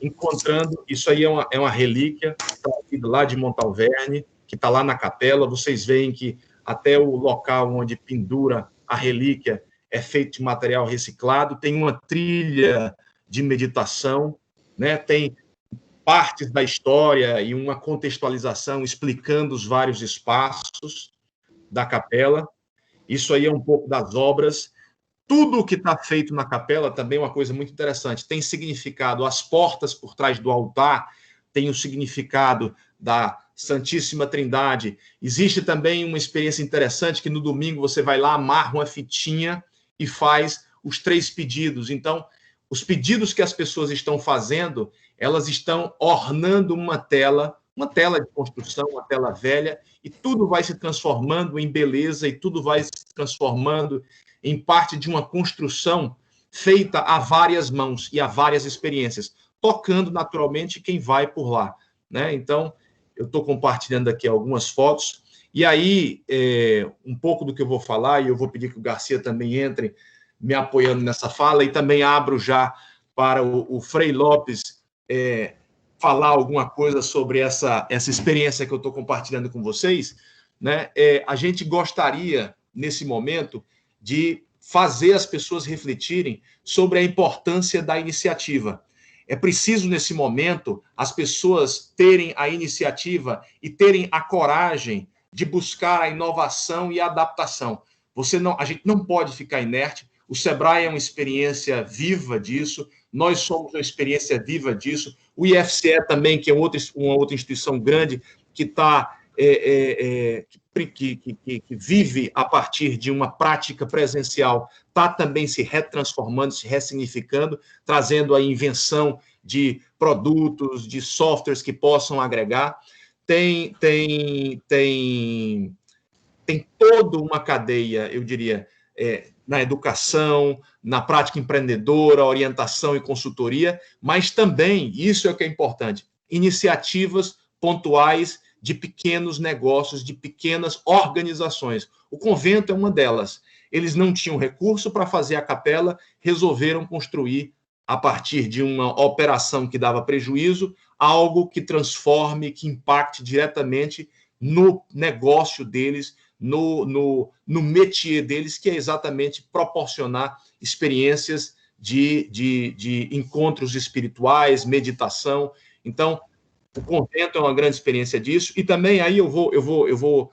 encontrando, isso aí é uma relíquia, tá lá de Montalverne, que está lá na capela. Vocês veem que até o local onde pendura a relíquia é feito de material reciclado, tem uma trilha de meditação, né? Tem partes da história e uma contextualização explicando os vários espaços da capela. Isso aí é um pouco das obras. Tudo o que está feito na capela também é uma coisa muito interessante. Tem significado. As portas por trás do altar têm o significado da Santíssima Trindade. Existe também uma experiência interessante que no domingo você vai lá, amarra uma fitinha e faz os 3 pedidos. Então, os pedidos que as pessoas estão fazendo, elas estão ornando uma tela de construção, uma tela velha, e tudo vai se transformando em beleza, e tudo vai se transformando em parte de uma construção feita a várias mãos e a várias experiências, tocando naturalmente quem vai por lá, né? Então, eu estou compartilhando aqui algumas fotos, e aí, um pouco do que eu vou falar, e eu vou pedir que o Garcia também entre me apoiando nessa fala, e também abro já para o Frei Lopes falar alguma coisa sobre essa experiência que eu estou compartilhando com vocês, né? A gente gostaria, nesse momento, de fazer as pessoas refletirem sobre a importância da iniciativa. É preciso, nesse momento, as pessoas terem a iniciativa e terem a coragem de buscar a inovação e a adaptação. A gente não pode ficar inerte. O Sebrae é uma experiência viva disso, nós somos uma experiência viva disso, o IFCE também, que é uma outra instituição grande, que vive a partir de uma prática presencial, está também se retransformando, se ressignificando, trazendo a invenção de produtos, de softwares que possam agregar. Tem tem toda uma cadeia, eu diria, na educação, na prática empreendedora, orientação e consultoria, mas também, isso é o que é importante, iniciativas pontuais de pequenos negócios, de pequenas organizações. O convento é uma delas. Eles não tinham recurso para fazer a capela, resolveram construir, a partir de uma operação que dava prejuízo, algo que transforme, que impacte diretamente no negócio deles, no métier deles, que é exatamente proporcionar experiências de encontros espirituais, meditação. Então, o convento é uma grande experiência disso. E também aí eu vou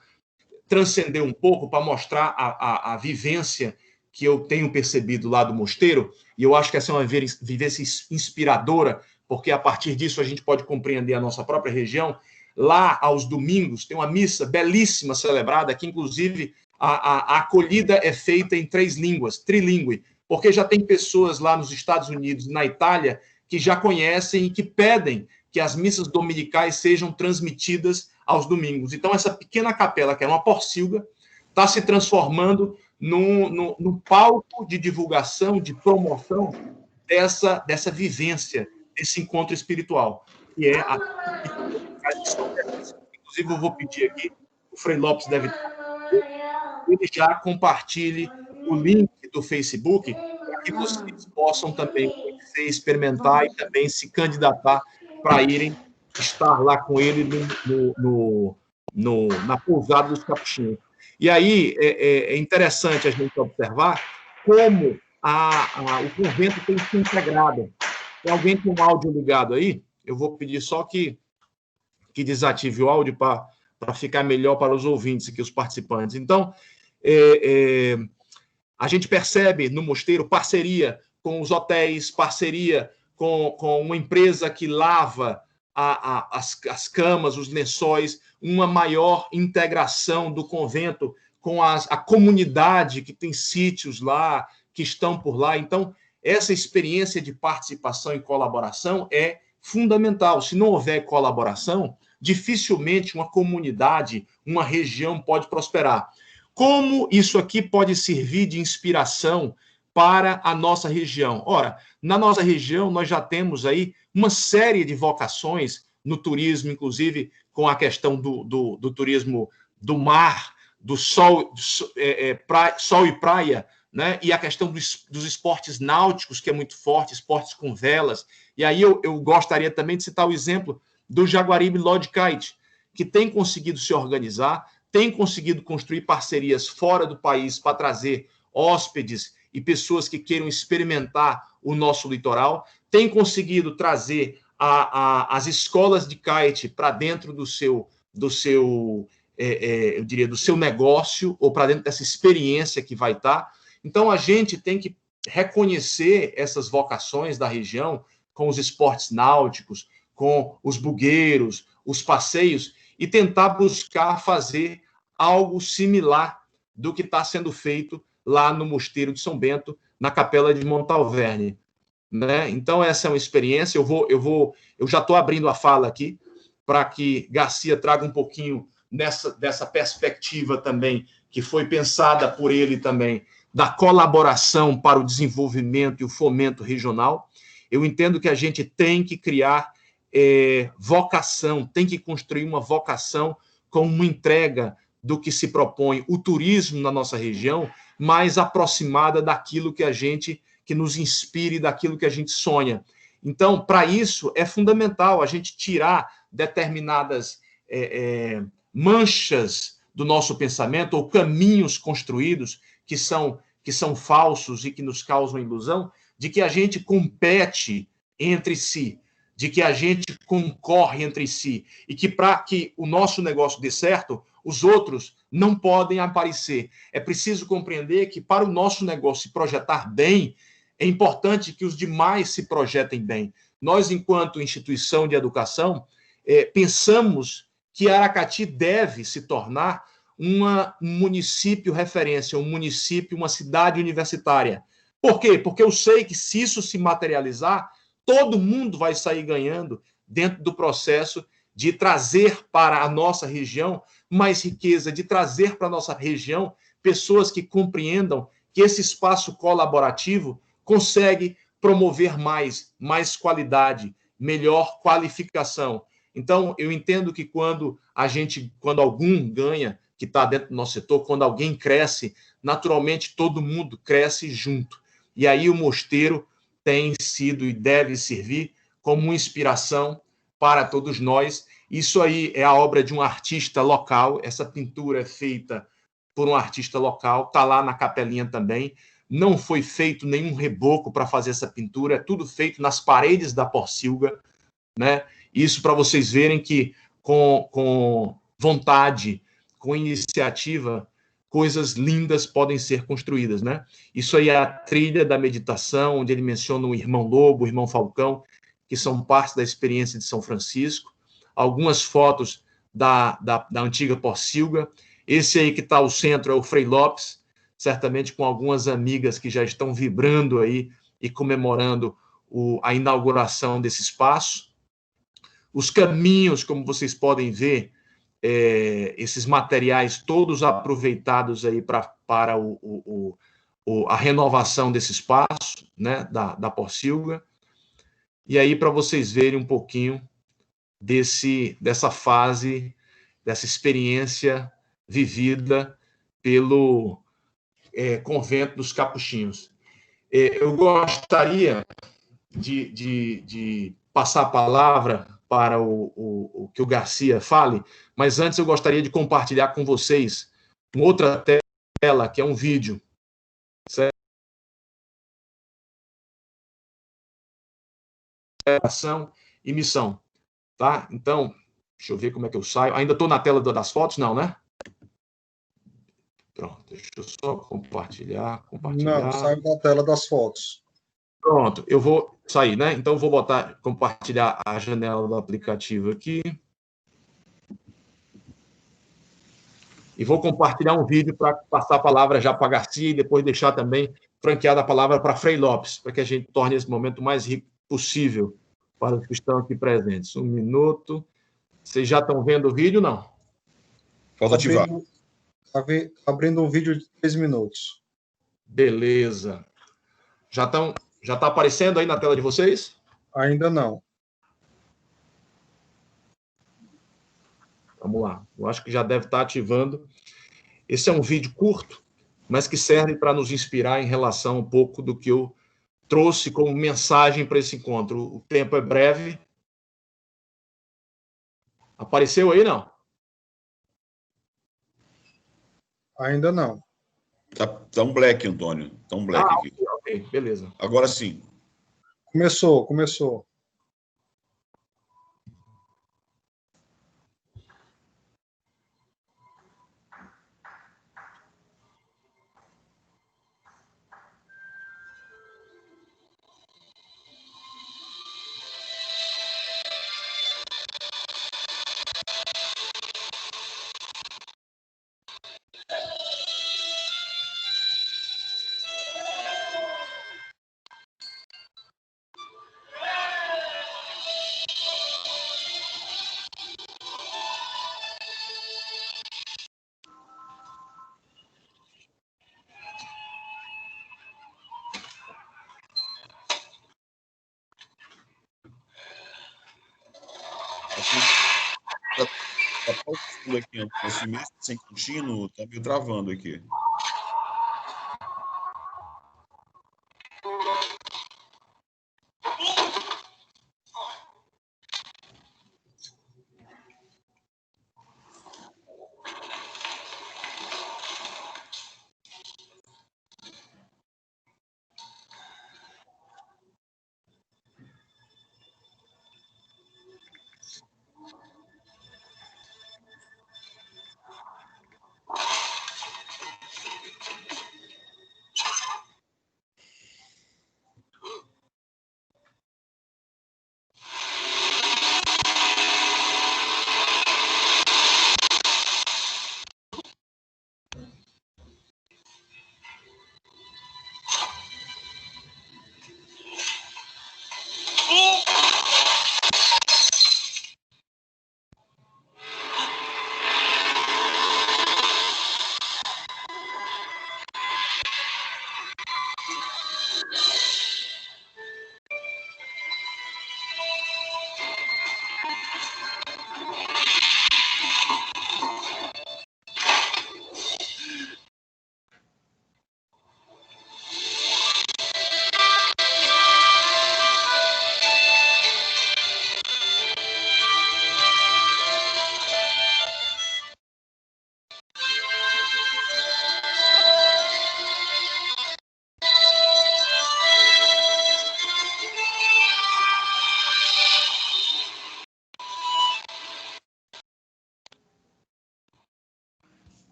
transcender um pouco para mostrar a vivência que eu tenho percebido lá do mosteiro, e eu acho que essa é uma vivência inspiradora, porque a partir disso a gente pode compreender a nossa própria região. Lá, aos domingos, tem uma missa belíssima celebrada, que inclusive a acolhida é feita em 3 línguas, trilingüe, porque já tem pessoas lá nos Estados Unidos, na Itália, que já conhecem e que pedem que as missas dominicais sejam transmitidas aos domingos. Então, essa pequena capela, que é uma porcilga, está se transformando num palco de divulgação, de promoção dessa vivência, desse encontro espiritual, que é a... Inclusive, eu vou pedir aqui, o Frei Lopes deve ele já compartilhe o link do Facebook para que vocês possam também conhecer, experimentar e também se candidatar para irem estar lá com ele na pousada dos Capuchinhos. E aí é interessante a gente observar como o convento tem se integrado. Tem alguém com o áudio ligado aí? Eu vou pedir só que desative o áudio para ficar melhor para os ouvintes aqui, os participantes. Então, a gente percebe no mosteiro parceria com os hotéis, parceria com uma empresa que lava as camas, os lençóis, uma maior integração do convento com a comunidade que tem sítios lá, que estão por lá. Então, essa experiência de participação e colaboração é fundamental. Se não houver colaboração, dificilmente uma comunidade, uma região pode prosperar. Como isso aqui pode servir de inspiração para a nossa região? Ora, na nossa região, nós já temos aí uma série de vocações no turismo, inclusive com a questão do turismo do mar, do sol, sol e praia, né? E a questão dos esportes náuticos, que é muito forte, esportes com velas. E aí eu gostaria também de citar o exemplo do Jaguaribe Lodge Kite, que tem conseguido se organizar, tem conseguido construir parcerias fora do país para trazer hóspedes e pessoas que queiram experimentar o nosso litoral, tem conseguido trazer as escolas de kite para dentro do seu eu diria, do seu negócio, ou para dentro dessa experiência que vai estar. Então, a gente tem que reconhecer essas vocações da região com os esportes náuticos, com os bugueiros, os passeios, e tentar buscar fazer algo similar do que está sendo feito lá no Mosteiro de São Bento, na Capela de Montalverne, né? Então, essa é uma experiência. Eu já estou abrindo a fala aqui para que Garcia traga um pouquinho dessa perspectiva também, que foi pensada por ele também, da colaboração para o desenvolvimento e o fomento regional. Eu entendo que a gente tem que criar vocação, tem que construir uma vocação com uma entrega do que se propõe o turismo na nossa região, mais aproximada daquilo que nos inspire, daquilo que a gente sonha. Então, para isso, é fundamental a gente tirar determinadas manchas do nosso pensamento ou caminhos construídos que são falsos e que nos causam ilusão, de que a gente compete entre si, de que a gente concorre entre si, e que para que o nosso negócio dê certo, os outros não podem aparecer. É preciso compreender que para o nosso negócio se projetar bem, é importante que os demais se projetem bem. Nós, enquanto instituição de educação, pensamos que Aracati deve se tornar um município referência, um município, uma cidade universitária. Por quê? Porque eu sei que se isso se materializar, todo mundo vai sair ganhando dentro do processo de trazer para a nossa região mais riqueza, de trazer para a nossa região pessoas que compreendam que esse espaço colaborativo consegue promover mais qualidade, melhor qualificação. Então, eu entendo que quando algum ganha, que está dentro do nosso setor, quando alguém cresce, naturalmente todo mundo cresce junto. E aí o mosteiro tem sido e deve servir como uma inspiração para todos nós. Isso aí é a obra de um artista local, essa pintura é feita por um artista local, está lá na capelinha também. Não foi feito nenhum reboco para fazer essa pintura, é tudo feito nas paredes da Porcilga, né? Isso para vocês verem que com vontade, com iniciativa, coisas lindas podem ser construídas, né? Isso aí é a trilha da meditação, onde ele menciona o irmão Lobo, o irmão Falcão, que são parte da experiência de São Francisco. Algumas fotos da antiga Porcilga. Esse aí que está ao centro é o Frei Lopes, certamente com algumas amigas que já estão vibrando aí e comemorando a inauguração desse espaço. Os caminhos, como vocês podem ver, esses materiais todos aproveitados aí para a renovação desse espaço, né, da Porcilga. E aí, para vocês verem um pouquinho dessa fase, dessa experiência vivida pelo Convento dos Capuchinhos. Eu gostaria de passar a palavra para o que o Garcia fale, mas antes eu gostaria de compartilhar com vocês uma outra tela, que é um vídeo, certo? Ação e missão, tá? Então, deixa eu ver como é que eu saio. Ainda estou na tela das fotos? Não, né? Pronto, deixa eu só compartilhar. Não, saiu da tela das fotos. Pronto, eu vou sair, né? Então, eu vou compartilhar a janela do aplicativo aqui. E vou compartilhar um vídeo para passar a palavra já para Garcia e depois deixar também franqueada a palavra para Frei Lopes, para que a gente torne esse momento o mais rico possível para os que estão aqui presentes. Um minuto. Vocês já estão vendo o vídeo, não? Falta ativar. Abrindo um vídeo de 3 minutos. Beleza. Já está aparecendo aí na tela de vocês? Ainda não. Vamos lá. Eu acho que já deve estar ativando. Esse é um vídeo curto, mas que serve para nos inspirar em relação um pouco do que eu trouxe como mensagem para esse encontro. O tempo é breve. Apareceu aí, não? Ainda não. Tá um black, Antônio. Tá um black aqui. Ok, beleza. Agora sim. Começou. Tá pausando aqui, Antônio. Esse mesmo sem contínuo, tá meio travando aqui.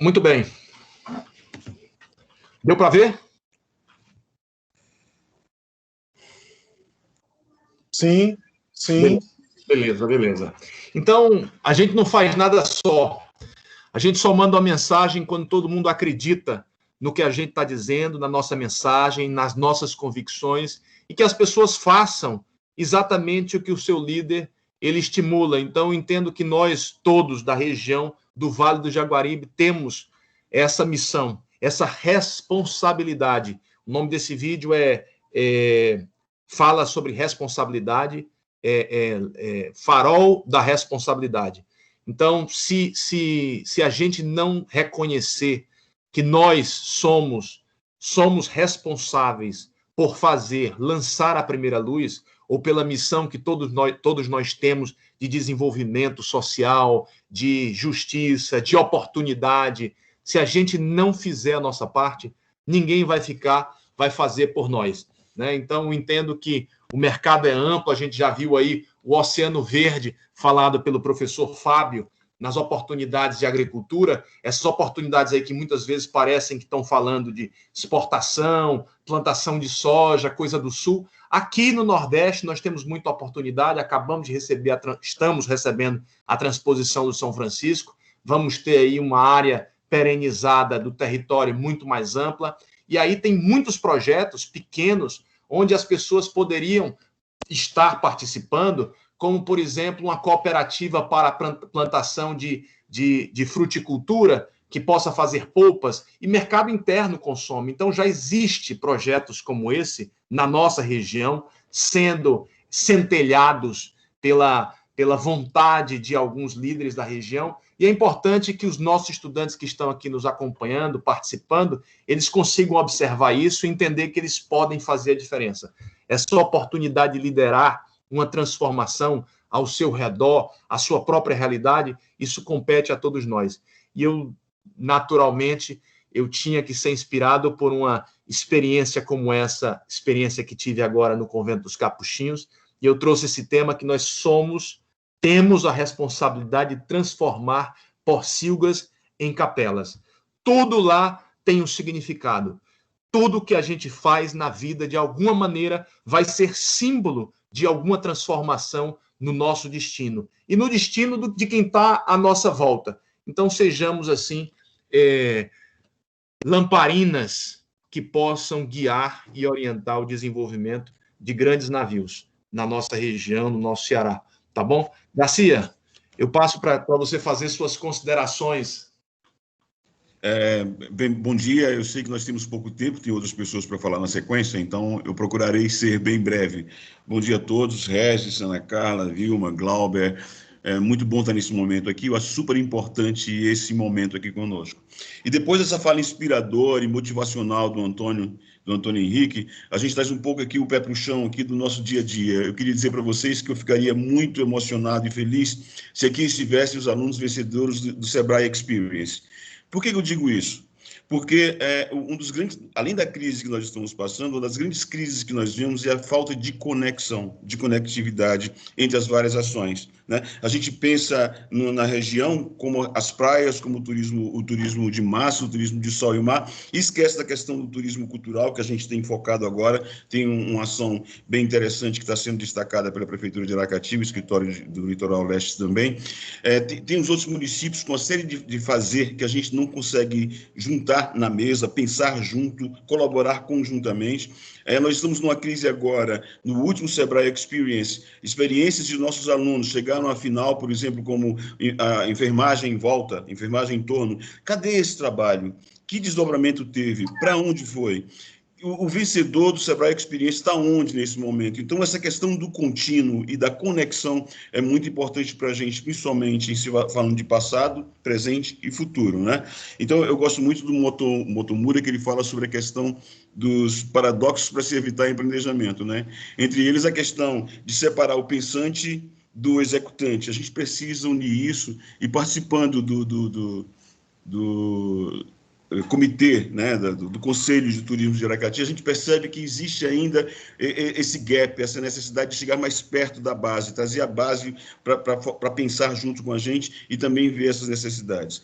Muito bem. Deu para ver? Sim, sim. Beleza. Então, a gente não faz nada só. A gente só manda uma mensagem quando todo mundo acredita no que a gente está dizendo, na nossa mensagem, nas nossas convicções, e que as pessoas façam exatamente o que o seu líder ele estimula. Então, eu entendo que nós todos da região do Vale do Jaguaribe temos essa missão, essa responsabilidade. O nome desse vídeo fala sobre responsabilidade, farol da responsabilidade. Então, se a gente não reconhecer que nós somos responsáveis por lançar a primeira luz, ou pela missão que todos nós temos de desenvolvimento social, de justiça, de oportunidade, se a gente não fizer a nossa parte, ninguém vai fazer por nós, né? Então, eu entendo que o mercado é amplo, a gente já viu aí o Oceano Verde, falado pelo professor Fábio, nas oportunidades de agricultura, essas oportunidades aí que muitas vezes parecem que estão falando de exportação, plantação de soja, coisa do Sul. Aqui no Nordeste nós temos muita oportunidade, estamos recebendo a transposição do São Francisco, vamos ter aí uma área perenizada do território muito mais ampla, e aí tem muitos projetos pequenos onde as pessoas poderiam estar participando, como, por exemplo, uma cooperativa para a plantação de fruticultura, que possa fazer polpas, e mercado interno consome. Então, já existe projetos como esse na nossa região, sendo centelhados pela vontade de alguns líderes da região, e é importante que os nossos estudantes que estão aqui nos acompanhando, participando, eles consigam observar isso e entender que eles podem fazer a diferença. Essa oportunidade de liderar uma transformação ao seu redor, a sua própria realidade, isso compete a todos nós. E eu, naturalmente, eu tinha que ser inspirado por uma experiência como essa, experiência que tive agora no Convento dos Capuchinhos, e eu trouxe esse tema que nós temos a responsabilidade de transformar pocilgas em capelas. Tudo lá tem um significado. Tudo que a gente faz na vida, de alguma maneira, vai ser símbolo de alguma transformação no nosso destino e no destino de quem está à nossa volta. Então, sejamos, assim, lamparinas que possam guiar e orientar o desenvolvimento de grandes navios na nossa região, no nosso Ceará. Tá bom? Garcia, eu passo para você fazer suas considerações. Bom dia, eu sei que nós temos pouco tempo, tem outras pessoas para falar na sequência, então eu procurarei ser bem breve. Bom dia a todos, Regis, Ana Carla, Vilma, Glauber, é muito bom estar nesse momento aqui, eu acho super importante esse momento aqui conosco. E depois dessa fala inspiradora e motivacional do Antônio Henrique, a gente traz um pouco aqui o pé para o chão aqui do nosso dia a dia. Eu queria dizer para vocês que eu ficaria muito emocionado e feliz se aqui estivessem os alunos vencedores do Sebrae Experience. Por que eu digo isso? Porque um dos grandes, além da crise que nós estamos passando, uma das grandes crises que nós vemos é a falta de conexão, de conectividade entre as várias ações, né? A gente pensa na região como as praias, como o turismo de massa, o turismo de sol e mar, e esquece da questão do turismo cultural, que a gente tem focado agora. Tem uma ação bem interessante que está sendo destacada pela Prefeitura de Aracati, o escritório do Litoral Leste também. Tem os outros municípios com uma série de fazer que a gente não consegue juntar na mesa, pensar junto, colaborar conjuntamente. Nós estamos numa crise agora, no último Sebrae Experience, experiências de nossos alunos chegaram à final, por exemplo, como a enfermagem em volta, enfermagem em torno. Cadê esse trabalho? Que desdobramento teve? Para onde foi? O vencedor do Sebrae Experience está onde nesse momento? Então, essa questão do contínuo e da conexão é muito importante para a gente, principalmente falando de passado, presente e futuro, né? Então, eu gosto muito do Motomura, que ele fala sobre a questão dos paradoxos para se evitar em planejamento, né? Entre eles, a questão de separar o pensante do executante. A gente precisa unir isso e participando comitê, né, do Conselho de Turismo de Aracati, a gente percebe que existe ainda esse gap, essa necessidade de chegar mais perto da base, trazer a base para pensar junto com a gente e também ver essas necessidades.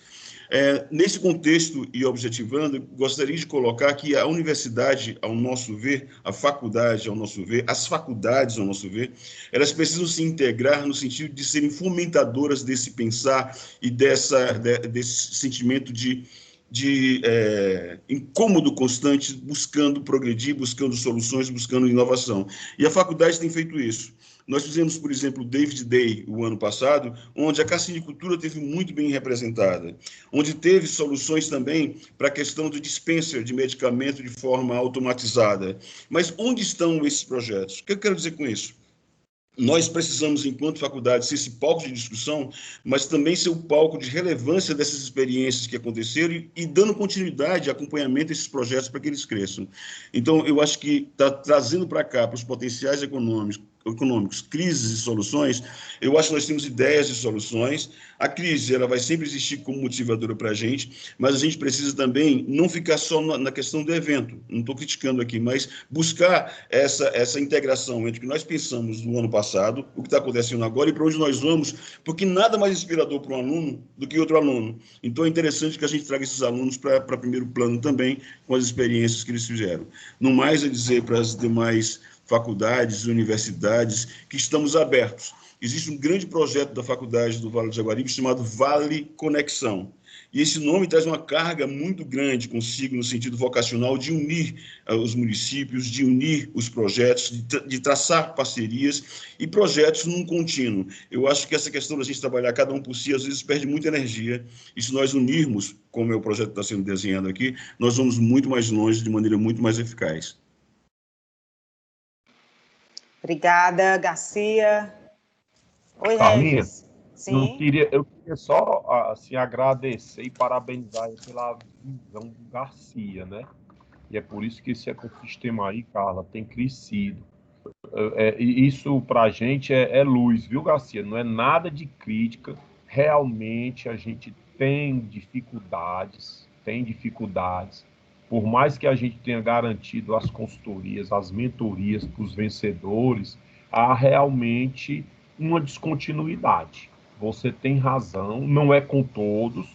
Nesse contexto e objetivando, gostaria de colocar que a universidade, ao nosso ver, a faculdade, ao nosso ver, as faculdades, ao nosso ver, elas precisam se integrar no sentido de serem fomentadoras desse pensar e desse sentimento de incômodo constante, buscando progredir, buscando soluções, buscando inovação. E a faculdade tem feito isso. Nós fizemos, por exemplo, o David Day, o ano passado, onde a carcinicultura teve muito bem representada, onde teve soluções também para a questão do dispenser de medicamento de forma automatizada. Mas onde estão esses projetos? O que eu quero dizer com isso? Nós precisamos, enquanto faculdade, ser esse palco de discussão, mas também ser o palco de relevância dessas experiências que aconteceram e dando continuidade e acompanhamento a esses projetos para que eles cresçam. Então, eu acho que está trazendo para cá, para os potenciais econômicos, crises e soluções, eu acho que nós temos ideias de soluções. A crise ela vai sempre existir como motivadora para a gente, mas a gente precisa também não ficar só na questão do evento, não estou criticando aqui, mas buscar essa integração entre o que nós pensamos no ano passado, o que está acontecendo agora e para onde nós vamos, porque nada mais inspirador para um aluno do que outro aluno. Então é interessante que a gente traga esses alunos para primeiro plano também, com as experiências que eles fizeram. No mais é dizer para as demais faculdades e universidades que estamos abertos. Existe um grande projeto da Faculdade do Vale do Jaguaribe chamado Vale Conexão. E esse nome traz uma carga muito grande consigo no sentido vocacional de unir os municípios, de unir os projetos, de traçar parcerias e projetos num contínuo. Eu acho que essa questão da gente trabalhar cada um por si, às vezes perde muita energia, e se nós unirmos, como é o projeto que está sendo desenhado aqui, nós vamos muito mais longe, de maneira muito mais eficaz. Obrigada, Garcia. Oi, Carlinha, Regis. Sim. eu queria só assim, agradecer e parabenizar pela visão do Garcia, né? E é por isso que esse ecossistema aí, Carla, tem crescido. E isso para a gente é luz, viu, Garcia? Não é nada de crítica. Realmente a gente tem dificuldades. Por mais que a gente tenha garantido as consultorias, as mentorias para os vencedores, há realmente uma descontinuidade. Você tem razão, não é com todos,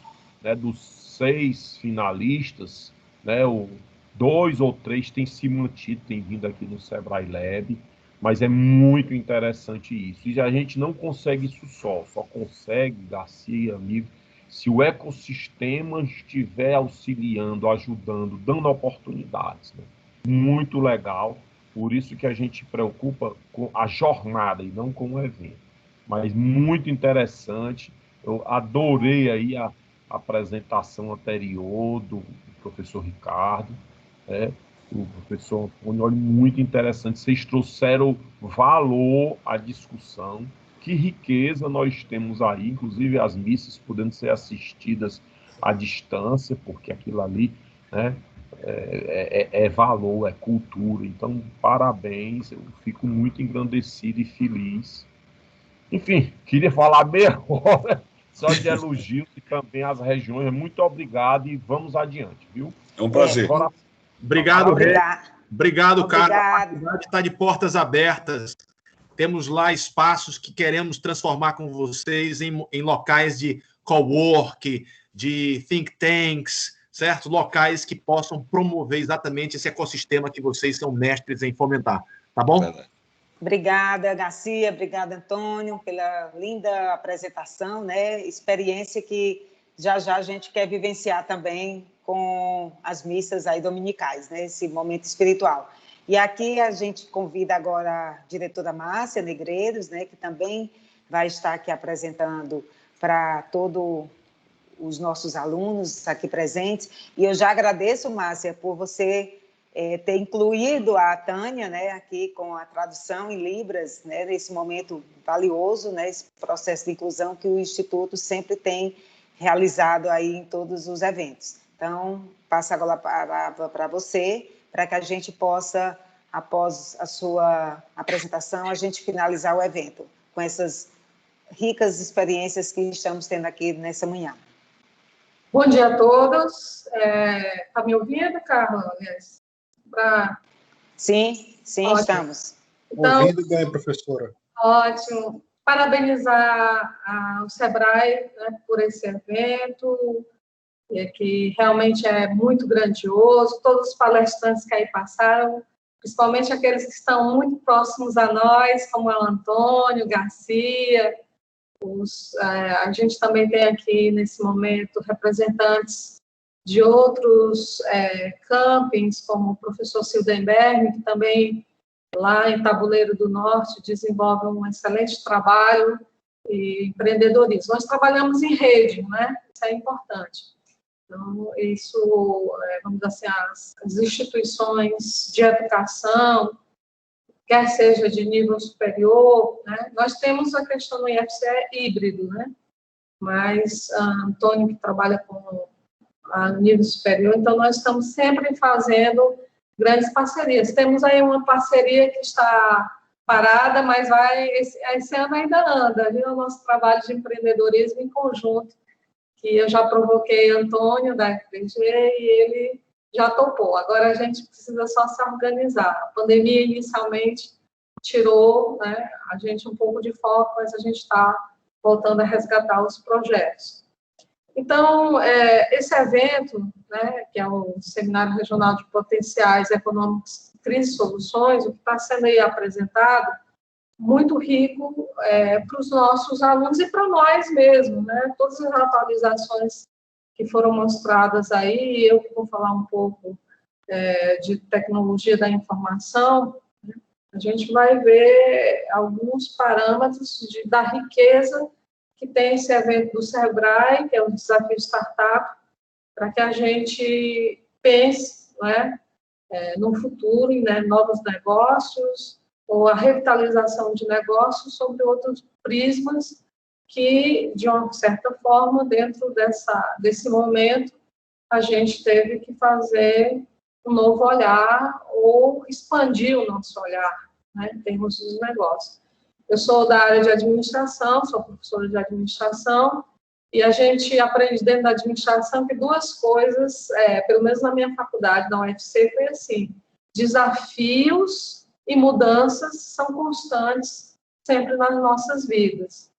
né, dos 6 finalistas, né, 2 ou 3 têm se mantido, têm vindo aqui no Sebrae Lab, mas é muito interessante isso. E a gente não consegue isso só consegue, Garcia, amigo, se o ecossistema estiver auxiliando, ajudando, dando oportunidades. Né? Muito legal, por isso que a gente preocupa com a jornada e não com o evento. Mas muito interessante, eu adorei aí a apresentação anterior do professor Ricardo, né? O professor Antônio, olha, muito interessante, vocês trouxeram valor à discussão, que riqueza nós temos aí, inclusive as missas podendo ser assistidas à distância, porque aquilo ali, né, é valor, é cultura. Então, parabéns, eu fico muito engrandecido e feliz. Enfim, queria falar meia hora só de elogios e também às regiões. Muito obrigado e vamos adiante, viu? É um prazer. Obrigado, Rê. Obrigado, Carlos. Obrigada. A faculdade está de portas abertas. Temos lá espaços que queremos transformar com vocês em locais de cowork, de think tanks, certo? Locais que possam promover exatamente esse ecossistema que vocês são mestres em fomentar. Tá bom? Obrigada, Garcia. Obrigada, Antônio, pela linda apresentação, né? Experiência que já a gente quer vivenciar também com as missas aí dominicais, né? Esse momento espiritual. E aqui a gente convida agora a diretora Márcia Negreiros, né? Que também vai estar aqui apresentando para todos os nossos alunos aqui presentes. E eu já agradeço, Márcia, por você ter incluído a Tânia, né, aqui com a tradução em Libras, né, nesse momento valioso, né, esse processo de inclusão que o Instituto sempre tem realizado aí em todos os eventos. Então, passo agora a palavra para você, para que a gente possa, após a sua apresentação, a gente finalizar o evento com essas ricas experiências que estamos tendo aqui nessa manhã. Bom dia a todos. Está me ouvindo, Carla? Sim, ótimo. Estamos. Então, ouvindo bem, professora. Ótimo. Parabenizar o SEBRAE, né, por esse evento, que realmente é muito grandioso. Todos os palestrantes que aí passaram, principalmente aqueles que estão muito próximos a nós, como o Antônio Garcia. A gente também tem aqui, nesse momento, representantes de outros campings, como o professor Sildenberg, que também, lá em Tabuleiro do Norte, desenvolve um excelente trabalho e empreendedorismo. Nós trabalhamos em rede, né? Isso é importante. Então, isso, vamos dizer assim, as instituições de educação, quer seja de nível superior, né? Nós temos a questão no IFCE híbrido, né? Mas Antônio, que trabalha com a nível superior, então nós estamos sempre fazendo grandes parcerias. Temos aí uma parceria que está parada, mas esse ano ainda anda, viu? O nosso trabalho de empreendedorismo em conjunto, que eu já provoquei Antônio da FPG e ele já topou. Agora a gente precisa só se organizar. A pandemia inicialmente tirou, né, a gente um pouco de foco, mas a gente está voltando a resgatar os projetos. Então, esse evento, né, que é o Seminário Regional de Potenciais Econômicos, Crise e Soluções, o que está sendo aí apresentado, muito rico para os nossos alunos e para nós mesmos, né? Todas as atualizações que foram mostradas aí, eu que vou falar um pouco de tecnologia da informação, né? A gente vai ver alguns parâmetros da riqueza que tem esse evento do SEBRAE, que é o Desafio Startup, para que a gente pense, né, no futuro, em novos negócios, ou a revitalização de negócios sobre outros prismas que, de uma certa forma, dentro desse momento, a gente teve que fazer um novo olhar ou expandir o nosso olhar, né, em termos dos negócios. Eu sou da área de administração, sou professora de administração, e a gente aprende dentro da administração que duas coisas, pelo menos na minha faculdade, na UFC, foi assim: desafios e mudanças são constantes sempre nas nossas vidas.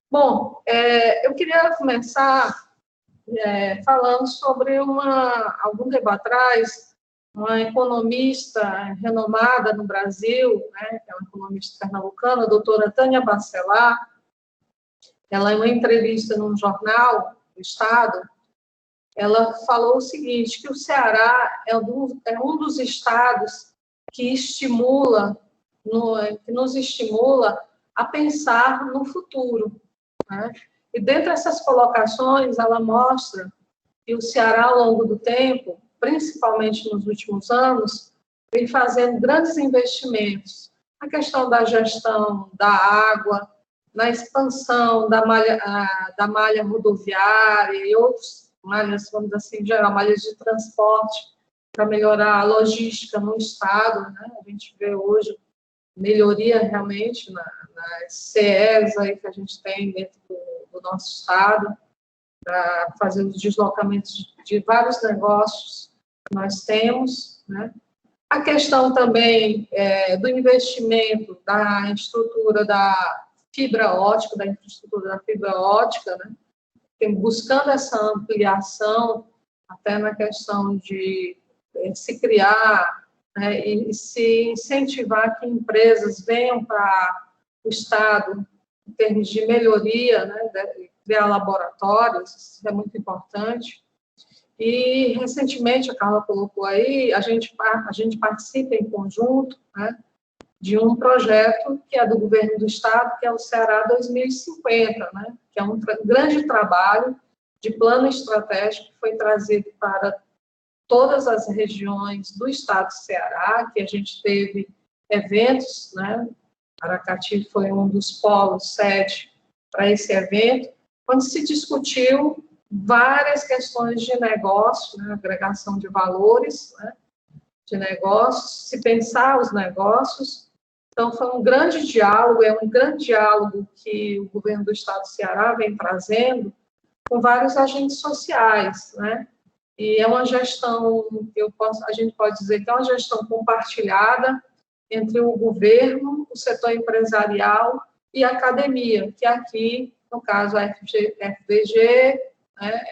Bom, eu queria começar falando sobre algum tempo atrás, uma economista renomada no Brasil, né, que é uma economista pernambucana, a doutora Tânia Bacelar. Ela, em uma entrevista num jornal do Estado, ela falou o seguinte, que o Ceará é um dos estados que nos estimula a pensar no futuro, né? E dentre essas colocações, ela mostra que o Ceará, ao longo do tempo, principalmente nos últimos anos, vem fazendo grandes investimentos na questão da gestão da água, na expansão da malha rodoviária e outras malhas, vamos dizer assim, em geral, malhas de transporte, para melhorar a logística no estado, né? A gente vê hoje melhoria realmente nas CEs aí que a gente tem dentro do nosso estado, para fazer os deslocamentos de vários negócios que nós temos, né? A questão também do investimento da estrutura da fibra ótica, da infraestrutura da fibra ótica, né? Buscando essa ampliação, até na questão de se criar, né, e se incentivar que empresas venham para o Estado em termos de melhoria, né, criar laboratórios, isso é muito importante. E, recentemente, a Carla colocou aí, a gente participa em conjunto, né, de um projeto que é do governo do Estado, que é o Ceará 2050, né, que é um grande trabalho de plano estratégico que foi trazido para todas as regiões do estado do Ceará, que a gente teve eventos, né? Aracati foi um dos polos sede para esse evento, onde se discutiu várias questões de negócio, né? Agregação de valores, né? De negócios, se pensar os negócios. Então, foi um grande diálogo, que o governo do estado do Ceará vem trazendo com vários agentes sociais, né? E é uma gestão que a gente pode dizer que é uma gestão compartilhada entre o governo, o setor empresarial e a academia, que aqui, no caso, a FDG, né,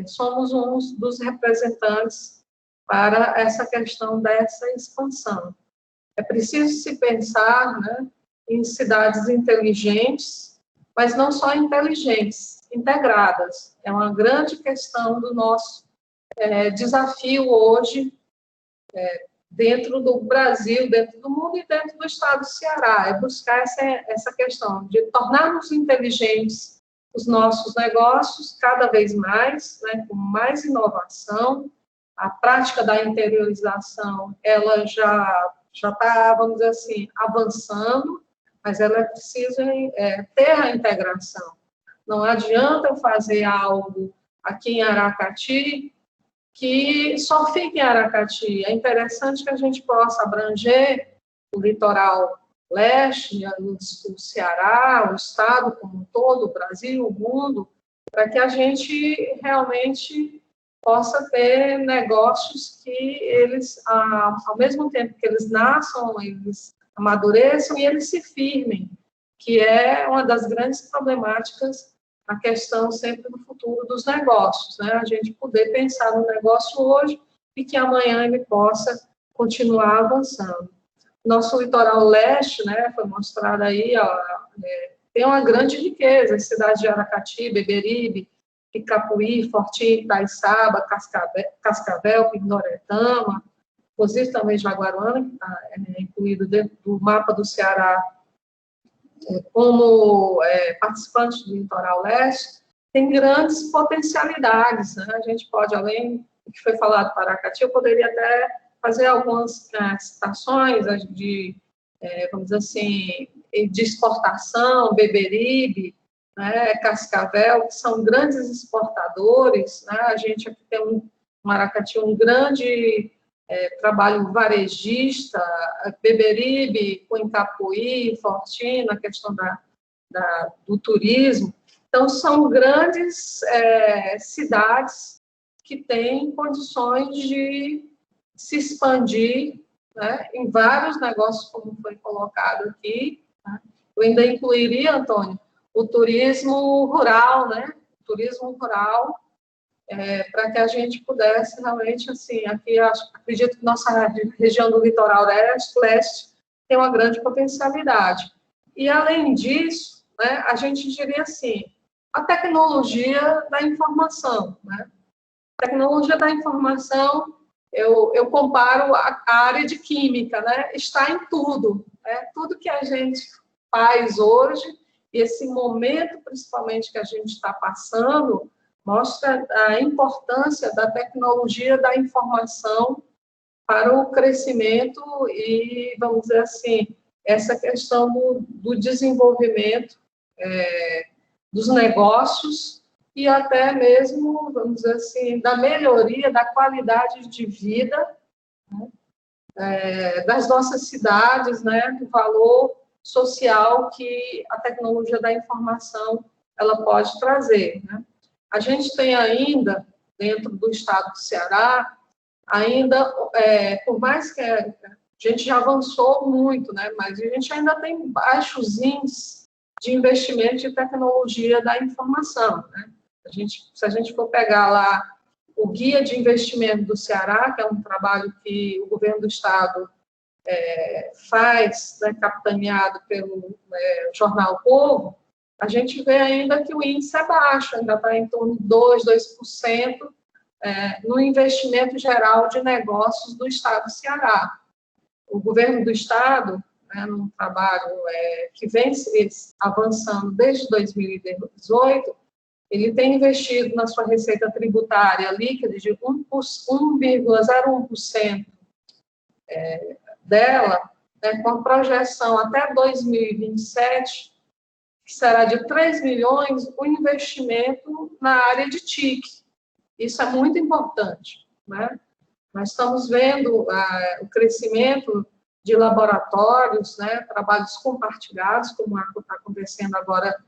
somos uns dos representantes para essa questão dessa expansão. É preciso se pensar, né, em cidades inteligentes, mas não só inteligentes, integradas. É uma grande questão do nosso desafio hoje, dentro do Brasil, dentro do mundo e dentro do estado do Ceará, é buscar essa questão de tornarmos inteligentes os nossos negócios cada vez mais, né, com mais inovação. A prática da interiorização, ela já está, vamos dizer assim, avançando, mas ela precisa ter a integração. Não adianta eu fazer algo aqui em Aracati que só fique em Aracati. É interessante que a gente possa abranger o litoral leste, o Ceará, o estado como um todo, o Brasil, o mundo, para que a gente realmente possa ter negócios que eles, ao mesmo tempo que eles nasçam, eles amadureçam e eles se firmem, que é uma das grandes problemáticas, a questão sempre do futuro dos negócios, né? A gente poder pensar no negócio hoje e que amanhã ele possa continuar avançando. Nosso litoral leste, né, foi mostrado aí, tem uma grande riqueza, as cidades de Aracati, Beberibe, Icapuí, Fortim, Itaiçaba, Cascavel, Pindoretama, inclusive também Jaguaruana, que está incluído dentro do mapa do Ceará como participante do litoral leste, tem grandes potencialidades, né? A gente pode, além do que foi falado para Aracati, eu poderia até fazer algumas citações de, vamos dizer assim, de exportação, Beberibe, né, Cascavel, que são grandes exportadores, né? A gente aqui tem um Aracati, um grande trabalho varejista, Beberibe, com Icapuí, Fortim, na questão do turismo. Então, são grandes cidades que têm condições de se expandir, né, em vários negócios, como foi colocado aqui, né? Eu ainda incluiria, Antônio, o turismo rural, né? O turismo rural, para que a gente pudesse realmente, assim, aqui acredito que nossa região do litoral leste tem uma grande potencialidade. E, além disso, né, a gente diria assim, a tecnologia da informação, né? A tecnologia da informação, eu comparo a área de química, né? Está em tudo, né? Tudo que a gente faz hoje, e esse momento, principalmente, que a gente está passando, mostra a importância da tecnologia da informação para o crescimento e, vamos dizer assim, essa questão do desenvolvimento dos negócios e até mesmo, vamos dizer assim, da melhoria da qualidade de vida, né, das nossas cidades, né, do valor social que a tecnologia da informação ela pode trazer, né? A gente tem ainda, dentro do estado do Ceará, ainda, por mais que a gente já avançou muito, né, mas a gente ainda tem baixos índices de investimento de tecnologia da informação, né? Se a gente for pegar lá o Guia de Investimento do Ceará, que é um trabalho que o governo do estado faz, né, capitaneado pelo jornal Povo, a gente vê ainda que o índice é baixo, ainda está em torno de 2% no investimento geral de negócios do estado do Ceará. O governo do estado, né, num trabalho que vem avançando desde 2018, ele tem investido na sua receita tributária líquida de 1,01% dela, né, com a projeção até 2027, que será de 3 milhões, o investimento na área de TIC. Isso é muito importante, né? Nós estamos vendo o crescimento de laboratórios, né, trabalhos compartilhados, como está acontecendo agora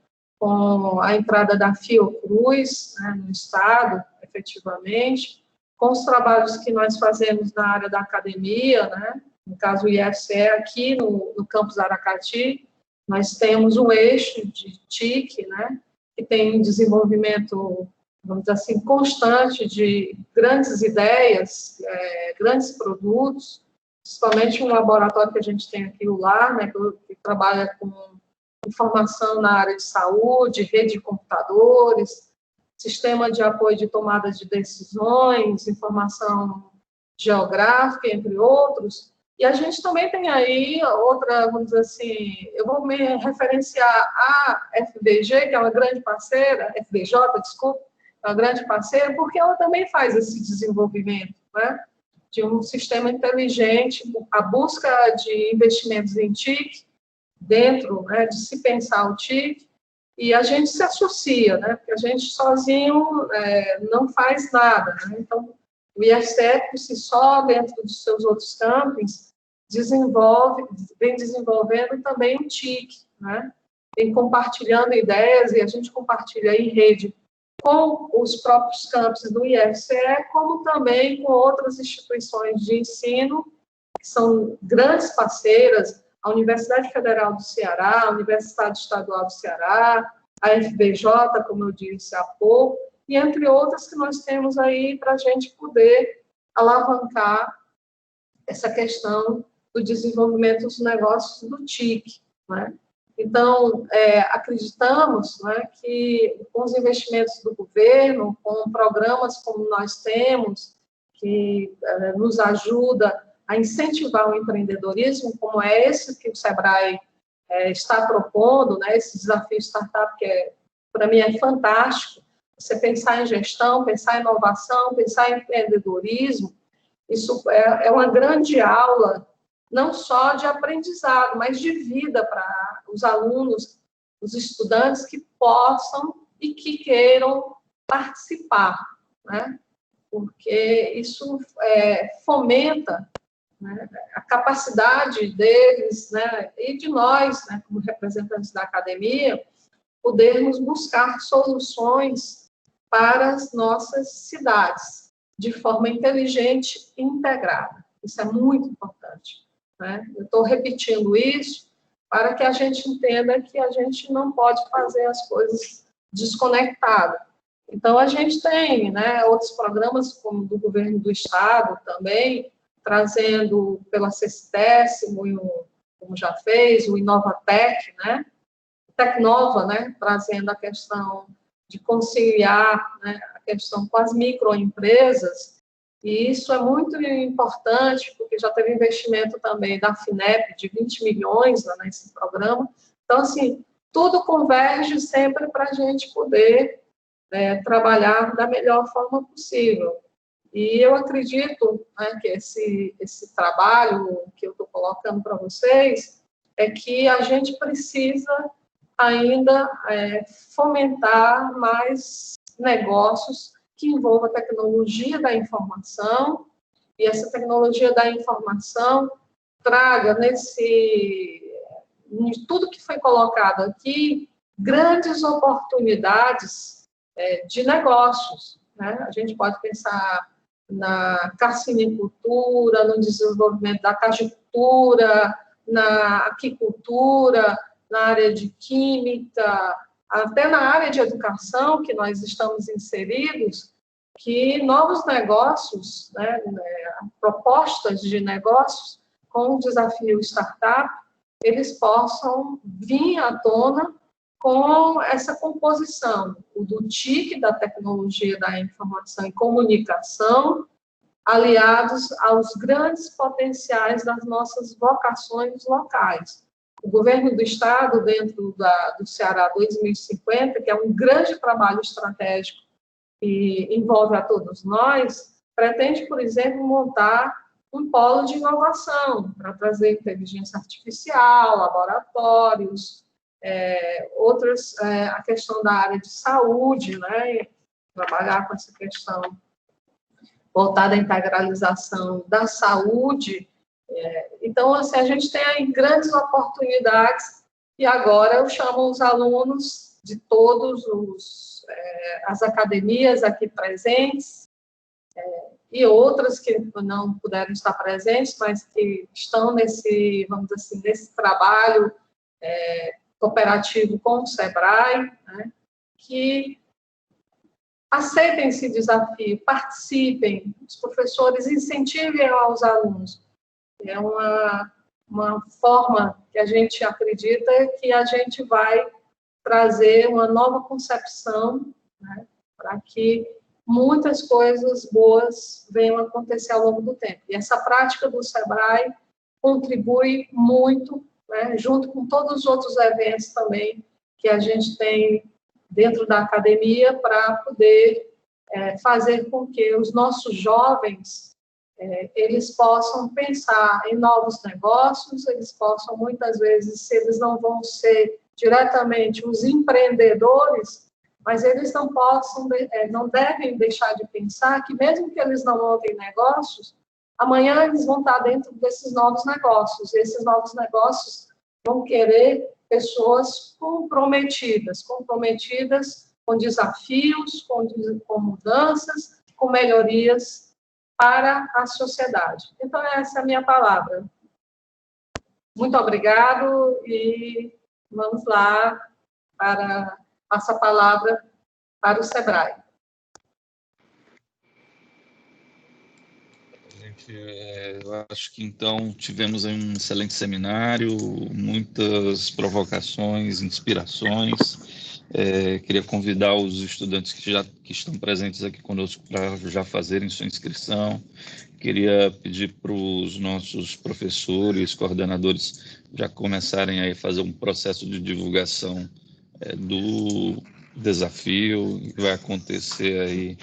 com a entrada da Fiocruz, né, no Estado, efetivamente, com os trabalhos que nós fazemos na área da academia, né, no caso o IFCE aqui no campus Aracati, nós temos um eixo de TIC, né, que tem um desenvolvimento, vamos dizer assim, constante de grandes ideias, grandes produtos, principalmente um laboratório que a gente tem aqui, o LAR, né, que trabalha com informação na área de saúde, rede de computadores, sistema de apoio de tomada de decisões, informação geográfica, entre outros. E a gente também tem aí outra, vamos dizer assim, eu vou me referenciar à FBG, que é uma grande parceira, FBJ, desculpa, é uma grande parceira, porque ela também faz esse desenvolvimento, né, de um sistema inteligente, a busca de investimentos em TIC, dentro, né, de se pensar o TIC, e a gente se associa, né, porque a gente sozinho não faz nada, né, então o IFCE, por si só, dentro dos seus outros campos, vem desenvolvendo também o TIC, né, vem compartilhando ideias, e a gente compartilha em rede com os próprios campos do IFCE, como também com outras instituições de ensino, que são grandes parceiras, a Universidade Federal do Ceará, a Universidade Estadual do Ceará, a FBJ, como eu disse há pouco, e entre outras que nós temos aí para a gente poder alavancar essa questão do desenvolvimento dos negócios do TIC, né? Então, acreditamos, né, que com os investimentos do governo, com programas como nós temos, que nos ajuda a incentivar o empreendedorismo, como é esse que o SEBRAE está propondo, né, esse desafio startup, que para mim é fantástico, você pensar em gestão, pensar em inovação, pensar em empreendedorismo, isso é uma grande aula, não só de aprendizado, mas de vida para os alunos, os estudantes que possam e que queiram participar, né, porque isso fomenta, né, a capacidade deles, né, e de nós, né, como representantes da academia, podermos buscar soluções para as nossas cidades, de forma inteligente e integrada. Isso é muito importante, né? Eu estou repetindo isso para que a gente entenda que a gente não pode fazer as coisas desconectadas. Então, a gente tem, né, outros programas, como do governo do Estado também, trazendo pela Cestésimo, como já fez, o Inovatec, né, Tecnova, né, trazendo a questão de conciliar, né, a questão com as microempresas, e isso é muito importante, porque já teve investimento também da FINEP de 20 milhões né, nesse programa. Então, assim, tudo converge sempre para a gente poder trabalhar da melhor forma possível. E eu acredito, né, que esse trabalho que eu estou colocando para vocês é que a gente precisa ainda fomentar mais negócios que envolvam a tecnologia da informação, e essa tecnologia da informação traga em tudo que foi colocado aqui, grandes oportunidades de negócios, né? A gente pode pensar na carcinicultura, no desenvolvimento da cajicultura, na aquicultura, na área de química, até na área de educação, que nós estamos inseridos, que novos negócios, né, propostas de negócios com o desafio startup, eles possam vir à tona com essa composição, o do TIC, da tecnologia da informação e comunicação, aliados aos grandes potenciais das nossas vocações locais. O governo do Estado, dentro do Ceará 2050, que é um grande trabalho estratégico que envolve a todos nós, pretende, por exemplo, montar um polo de inovação para trazer inteligência artificial, laboratórios, a questão da área de saúde, né, trabalhar com essa questão voltada à integralização da saúde. Então, assim, a gente tem aí grandes oportunidades, e agora eu chamo os alunos de todos as academias aqui presentes, e outras que não puderam estar presentes, mas que estão nesse, vamos dizer assim, nesse trabalho cooperativo com o SEBRAE, né, que aceitem esse desafio, participem, os professores incentivem aos alunos. É uma forma que a gente acredita que a gente vai trazer uma nova concepção, né, para que muitas coisas boas venham a acontecer ao longo do tempo. E essa prática do SEBRAE contribui muito, né, junto com todos os outros eventos também que a gente tem dentro da academia, para poder fazer com que os nossos jovens eles possam pensar em novos negócios, eles possam, muitas vezes, se eles não vão ser diretamente os empreendedores, mas eles não devem deixar de pensar que, mesmo que eles não montem negócios, amanhã eles vão estar dentro desses novos negócios, e esses novos negócios vão querer pessoas comprometidas com desafios, com mudanças, com melhorias para a sociedade. Então, essa é a minha palavra. Muito obrigado e vamos lá para passar a palavra para o SEBRAE. Eu acho que, então, tivemos um excelente seminário, muitas provocações, inspirações. Queria convidar os estudantes que estão presentes aqui conosco para já fazerem sua inscrição. Queria pedir para os nossos professores, coordenadores, já começarem a fazer um processo de divulgação do desafio, que vai acontecer aí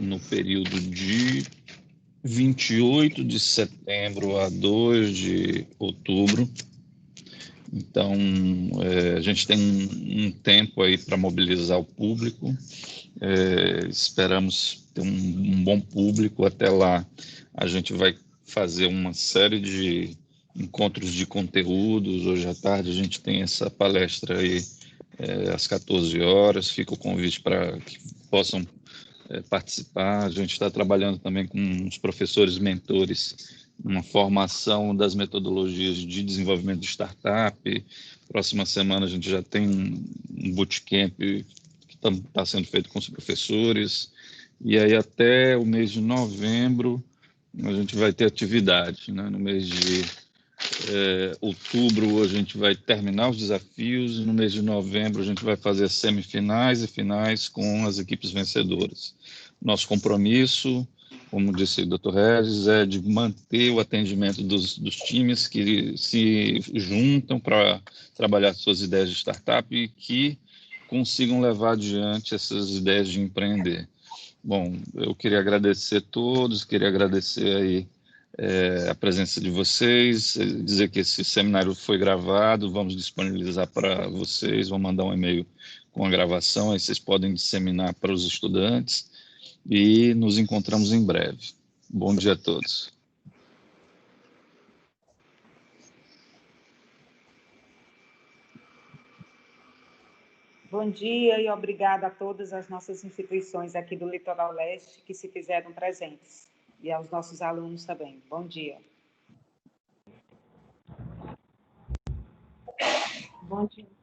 no período de 28 de setembro a 2 de outubro. Então, a gente tem um tempo aí para mobilizar o público. Esperamos ter um bom público. Até lá, a gente vai fazer uma série de encontros de conteúdos. Hoje à tarde a gente tem essa palestra aí às 14 horas. Fica o convite para que possam participar. A gente está trabalhando também com os professores mentores, uma formação das metodologias de desenvolvimento de startup. Próxima semana a gente já tem um bootcamp que está sendo feito com os professores. E aí até o mês de novembro a gente vai ter atividade, né? No mês de outubro a gente vai terminar os desafios, no mês de novembro a gente vai fazer semifinais e finais com as equipes vencedoras. Nosso compromisso, como disse o Dr. Regis, é de manter o atendimento dos times que se juntam para trabalhar suas ideias de startup e que consigam levar adiante essas ideias de empreender. Bom, eu queria agradecer a todos, queria agradecer aí a presença de vocês, dizer que esse seminário foi gravado, vamos disponibilizar para vocês, vou mandar um e-mail com a gravação, aí vocês podem disseminar para os estudantes e nos encontramos em breve. Bom dia a todos. Bom dia e obrigada a todas as nossas instituições aqui do Litoral Leste que se fizeram presentes. E aos nossos alunos também. Bom dia. Bom dia.